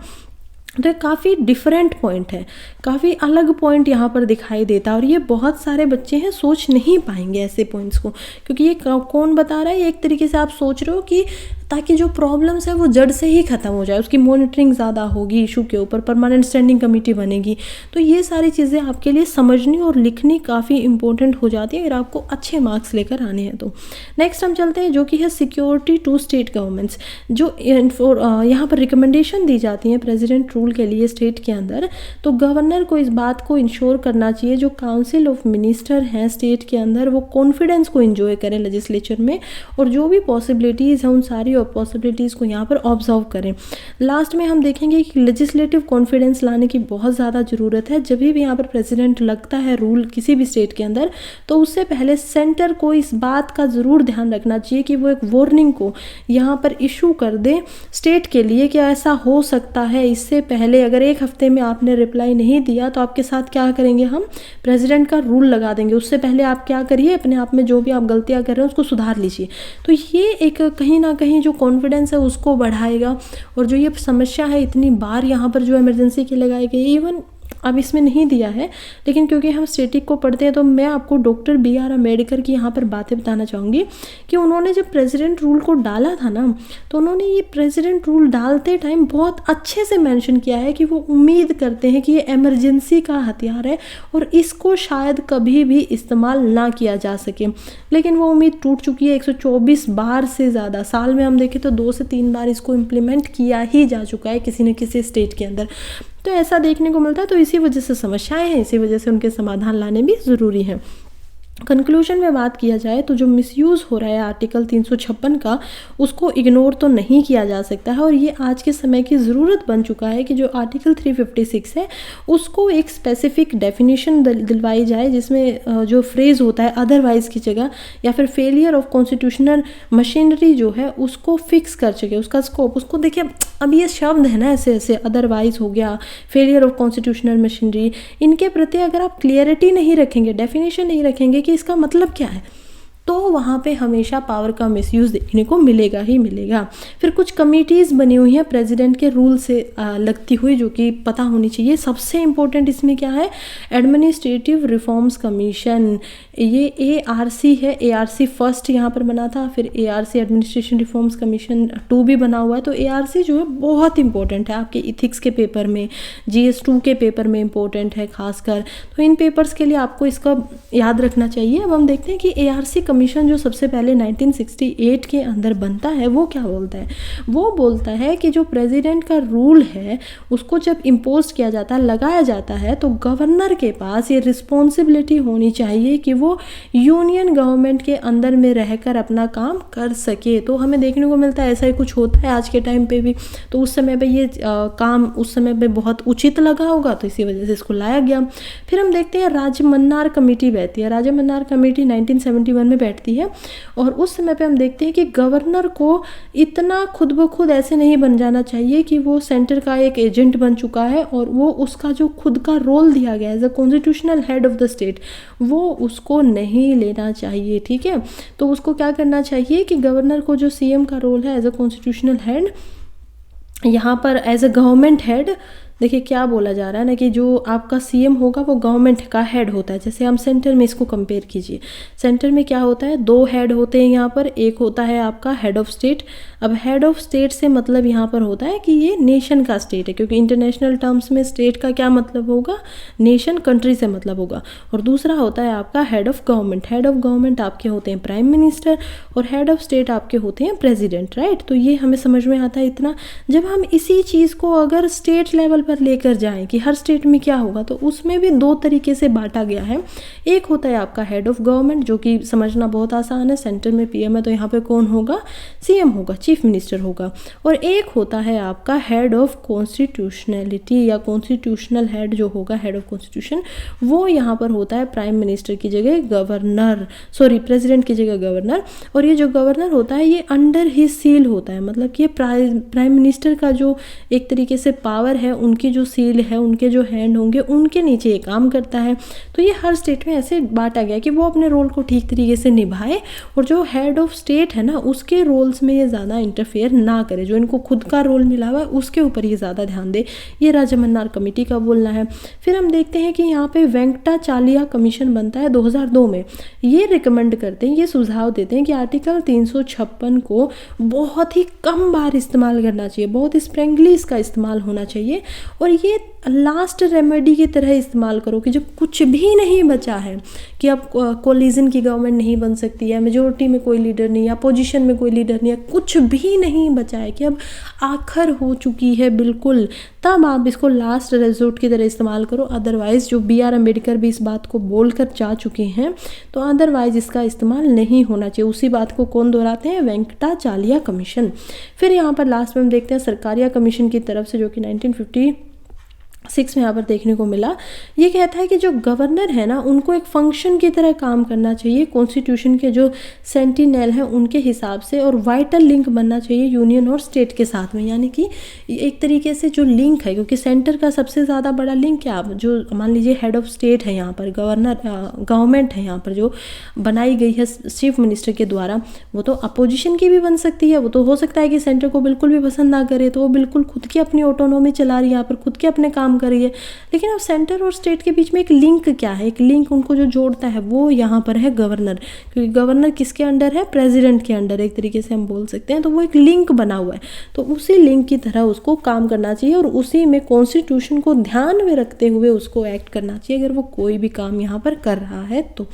तो ये काफ़ी डिफरेंट पॉइंट है, काफ़ी अलग पॉइंट यहाँ पर दिखाई देता है और ये बहुत सारे बच्चे हैं सोच नहीं पाएंगे ऐसे पॉइंट्स को, क्योंकि ये कौन बता रहा है, ये एक तरीके से आप सोच रहे हो कि ताकि जो प्रॉब्लम्स है वो जड़ से ही ख़त्म हो जाए, उसकी मॉनिटरिंग ज़्यादा होगी, इशू के ऊपर परमानेंट स्टैंडिंग कमेटी बनेगी। तो ये सारी चीज़ें आपके लिए समझनी और लिखनी काफ़ी इंपॉर्टेंट हो जाती है अगर आपको अच्छे मार्क्स लेकर आने हैं तो। नेक्स्ट हम चलते हैं जो कि है सिक्योरिटी टू स्टेट गवर्नमेंट्स, जो यहाँ पर रिकमेंडेशन दी जाती है प्रेसिडेंट रूल के लिए स्टेट के अंदर। तो गवर्नर को इस बात को इंश्योर करना चाहिए जो काउंसिल ऑफ मिनिस्टर हैं स्टेट के अंदर वो कॉन्फिडेंस को इंजॉय करें लेजिस्लेचर में, और जो भी पॉसिबिलिटीज़ हैं उन सारी पॉसिबिलिटीज़ को यहाँ पर ऑब्जर्व करें। लास्ट में हम देखेंगे कि लेजिस्लेटिव कॉन्फिडेंस लाने की बहुत ज़्यादा ज़रूरत है। जब भी यहाँ पर प्रेसिडेंट लगता है रूल किसी भी स्टेट के अंदर, तो उससे पहले सेंटर को इस बात का ज़रूर ध्यान रखना चाहिए कि वो एक वार्निंग को यहाँ पर इशू कर दे स्टेट के लिए कि ऐसा हो सकता है। इससे पहले अगर एक हफ्ते में आपने रिप्लाई नहीं दिया तो आपके साथ क्या करेंगे, हम प्रेसिडेंट का रूल लगा देंगे। उससे पहले आप क्या करिए, अपने आप में जो भी आप गलतियाँ कर रहे हैं उसको सुधार लीजिए। तो ये एक कहीं ना कहीं जो कॉन्फिडेंस है उसको बढ़ाएगा। और जो ये समस्या है इतनी बार यहाँ पर जो इमरजेंसी की लगाई गई, इवन अब इसमें नहीं दिया है, लेकिन क्योंकि हम स्टैटिक को पढ़ते हैं तो मैं आपको डॉक्टर BR अम्बेडकर की यहाँ पर बातें बताना चाहूँगी कि उन्होंने जब प्रेसिडेंट रूल को डाला था ना, तो उन्होंने ये प्रेसिडेंट रूल डालते टाइम बहुत अच्छे से मेंशन किया है कि वो उम्मीद करते हैं कि ये इमरजेंसी का हथियार है और इसको शायद कभी भी इस्तेमाल ना किया जा सके। लेकिन वो उम्मीद टूट चुकी है। 124 बार से ज़्यादा, साल में हम देखें तो 2 से 3 बार इसको इम्प्लीमेंट किया ही जा चुका है किसी न किसी स्टेट के अंदर। तो ऐसा देखने को मिलता है। तो इसी वजह से समस्याएं हैं, इसी वजह से उनके समाधान लाने भी ज़रूरी हैं। कंक्लूजन में बात किया जाए तो जो मिसयूज़ हो रहा है आर्टिकल 356 का, उसको इग्नोर तो नहीं किया जा सकता है और ये आज के समय की ज़रूरत बन चुका है कि जो आर्टिकल 356 है उसको एक स्पेसिफिक डेफिनेशन दिलवाई जाए, जिसमें जो फ्रेज़ होता है अदरवाइज़ की जगह या फिर फेलियर ऑफ कॉन्स्टिट्यूशनल मशीनरी जो है उसको फिक्स कर सके, उसका स्कोप। उसको देखिए, अब ये शब्द है ना ऐसे ऐसे, अदरवाइज हो गया, फेलियर ऑफ कॉन्स्टिट्यूशनल मशीनरी, इनके प्रति अगर आप क्लियरिटी नहीं रखेंगे, डेफिनेशन नहीं रखेंगे कि इसका मतलब क्या है, तो वहाँ पे हमेशा पावर का मिसयूज़ देखने को मिलेगा ही मिलेगा। फिर कुछ कमिटीज़ बनी हुई हैं प्रेसिडेंट के रूल से लगती हुई, जो कि पता होनी चाहिए। सबसे इम्पोर्टेंट इसमें क्या है, एडमिनिस्ट्रेटिव रिफॉर्म्स कमीशन, ये ARC है। ARC फर्स्ट यहाँ पर बना था, फिर ARC एडमिनिस्ट्रेशन रिफॉर्म्स कमीशन 2 भी बना हुआ है। तो ARC जो है बहुत इंपॉर्टेंट है, आपके इथिक्स के पेपर में, GS2 के पेपर में इंपॉर्टेंट है खासकर। तो इन पेपर्स के लिए आपको इसका याद रखना चाहिए। अब हम देखते हैं कि ARC कमीशन जो सबसे पहले 1968 के अंदर बनता है वो क्या बोलता है। वो बोलता है कि जो प्रेसिडेंट का रूल है उसको जब इम्पोज किया जाता है, लगाया जाता है, तो गवर्नर के पास ये रिस्पॉन्सिबिलिटी होनी चाहिए कि वो यूनियन गवर्नमेंट के अंदर में रहकर अपना काम कर सके। तो हमें देखने को मिलता है ऐसा ही कुछ होता है आज के टाइम पे भी। तो उस समय पे ये काम उस समय पे बहुत उचित लगा होगा, तो इसी वजह से इसको लाया गया। फिर हम देखते हैं राजमन्नार कमेटी बैठती है। राजमन्नार कमेटी 1971 में बैठती है और उस समय पे हम देखते हैं कि गवर्नर को इतना खुद ब खुद ऐसे नहीं बन जाना चाहिए कि वो सेंटर का एक एजेंट बन चुका है और वो उसका जो खुद का रोल दिया गया है as a constitutional head of the state, वो उसको नहीं लेना चाहिए। ठीक है, तो उसको क्या करना चाहिए कि गवर्नर को जो CM का रोल है एज अ कॉन्स्टिट्यूशनल हेड, यहाँ पर एज अ गवर्नमेंट हेड, देखिए क्या बोला जा रहा है ना कि जो आपका CM होगा वो गवर्नमेंट का हेड होता है। जैसे हम सेंटर में इसको कंपेयर कीजिए, सेंटर में क्या होता है, 2 हेड होते हैं यहाँ पर। एक होता है आपका हेड ऑफ स्टेट। अब हेड ऑफ स्टेट से मतलब यहाँ पर होता है कि ये नेशन का स्टेट है, क्योंकि इंटरनेशनल टर्म्स में स्टेट का क्या मतलब होगा, नेशन, कंट्री से मतलब होगा। और दूसरा होता है आपका head of government. Head of government आपके होते हैं प्राइम मिनिस्टर और हेड ऑफ स्टेट आपके होते हैं प्रेसिडेंट, राइट। तो ये हमें समझ में आता है इतना। जब हम इसी चीज़ को अगर स्टेट लेवल पर लेकर जाएं कि हर स्टेट में क्या होगा, तो उसमें भी 2 तरीके से बांटा गया है। एक होता है आपका हेड ऑफ गवर्नमेंट, जो कि समझना बहुत आसान है, सेंटर में PM है तो यहाँ पे कौन होगा, CM होगा, चीफ मिनिस्टर होगा। और एक होता है आपका हेड ऑफ कॉन्स्टिट्यूशनलिटी या कॉन्स्टिट्यूशनल हेड जो होगा, हेड ऑफ कॉन्स्टिट्यूशन, वो यहाँ पर होता है प्राइम मिनिस्टर की जगह गवर्नर, सॉरी प्रेसिडेंट की जगह गवर्नर। और ये जो गवर्नर होता है ये अंडर ही सील होता है, मतलब कि प्राइम मिनिस्टर का जो एक तरीके से पावर है उनकी जो सील है, उनके जो हैंड होंगे, उनके नीचे ये काम करता है। तो ये हर स्टेट में ऐसे बांटा गया कि वो अपने रोल को ठीक तरीके से निभाए और जो हेड ऑफ स्टेट है ना उसके रोल्स में ये ज़्यादा इंटरफेयर ना करे, जो इनको खुद का रोल मिला हुआ है उसके ऊपर ये ज़्यादा ध्यान दे। ये राजमन्नार कमेटी का बोलना है। फिर हम देखते हैं कि यहाँ पे वेंकटाचालिया कमीशन बनता है 2002 में। ये रिकमेंड करते हैं, ये सुझाव देते हैं कि आर्टिकल 356 को बहुत ही कम बार इस्तेमाल करना चाहिए, बहुत स्प्रेंगली इसका इस्तेमाल होना चाहिए और ये लास्ट रेमेडी की तरह इस्तेमाल करो कि जब कुछ भी नहीं बचा है, कि अब कोलिजन की गवर्नमेंट नहीं बन सकती है, मेजोरिटी में कोई लीडर नहीं है, अपोजिशन में कोई लीडर नहीं है, कुछ भी नहीं बचा है, कि अब आखिर हो चुकी है बिल्कुल, तब आप इसको लास्ट रिजोर्ट की तरह इस्तेमाल करो। अदरवाइज़ जो BR अम्बेडकर भी इस बात को बोल कर जा चुके हैं, तो अदरवाइज़ इसका इस्तेमाल नहीं होना चाहिए। उसी बात को कौन दोहराते हैं? वेंकटाचालिया कमीशन। फिर यहाँ पर लास्ट में हम देखते हैं सरकारिया कमीशन की तरफ से, जो कि 1956 में यहाँ पर देखने को मिला। ये कहता है कि जो गवर्नर है ना उनको एक फंक्शन की तरह काम करना चाहिए, कॉन्स्टिट्यूशन के जो सेंटिनल हैं उनके हिसाब से, और वाइटल लिंक बनना चाहिए यूनियन और स्टेट के साथ में। यानी कि एक तरीके से जो लिंक है, क्योंकि सेंटर का सबसे ज़्यादा बड़ा लिंक क्या, जो मान लीजिए हेड ऑफ स्टेट है यहाँ पर, गवर्नमेंट है यहाँ पर जो बनाई गई है चीफ मिनिस्टर के द्वारा, वो तो अपोजिशन की भी बन सकती है। वो तो हो सकता है कि सेंटर को बिल्कुल भी पसंद ना करे, तो वो बिल्कुल खुद की अपनी ऑटोनॉमी चला रही है यहाँ पर, खुद के अपने काम कर रही है। लेकिन अब सेंटर और स्टेट के बीच में एक लिंक क्या है, एक लिंक उनको जो जोड़ता है वो यहाँ पर है गवर्नर, क्योंकि गवर्नर किसके अंडर है? प्रेसिडेंट के अंडर, एक तरीके से हम बोल सकते हैं। तो वो एक लिंक बना हुआ है, तो उसी लिंक की तरह उसको काम करना चाहिए और उसी में कॉन्स्टिट्यूशन को ध्यान में रखते हुए उसको एक्ट करना चाहिए, अगर वो कोई भी काम यहाँ पर कर रहा है तो।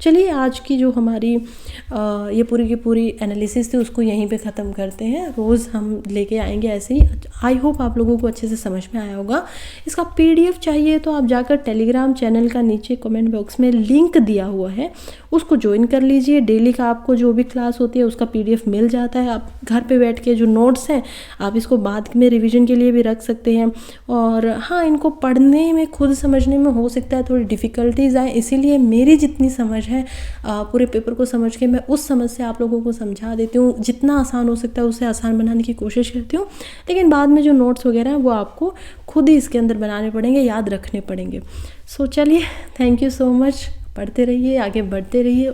चलिए आज की जो हमारी ये पूरी की पूरी एनालिसिस थी उसको यहीं पे ख़त्म करते हैं। रोज़ हम लेके आएंगे ऐसे ही। आई होप आप लोगों को अच्छे से समझ में आया होगा। इसका PDF चाहिए तो आप जाकर टेलीग्राम चैनल का नीचे कमेंट बॉक्स में लिंक दिया हुआ है, उसको ज्वाइन कर लीजिए। डेली का आपको जो भी क्लास होती है उसका PDF मिल जाता है। आप घर पे बैठ के जो नोट्स हैं आप इसको बाद में रिवीजन के लिए भी रख सकते हैं। और हाँ, इनको पढ़ने में, खुद समझने में हो सकता है थोड़ी डिफ़िकल्टीज़ आए, इसीलिए मेरी जितनी समझ है पूरे पेपर को समझ के मैं उस समझ से आप लोगों को समझा देती हूँ। जितना आसान हो सकता है उससे आसान बनाने की कोशिश करती हूँ, लेकिन बाद में जो नोट्स वगैरह हैं वो आपको खुद ही इसके अंदर बनाने पड़ेंगे, याद रखने पड़ेंगे। सो चलिए, थैंक यू सो मच। पढ़ते रहिए, आगे बढ़ते रहिए।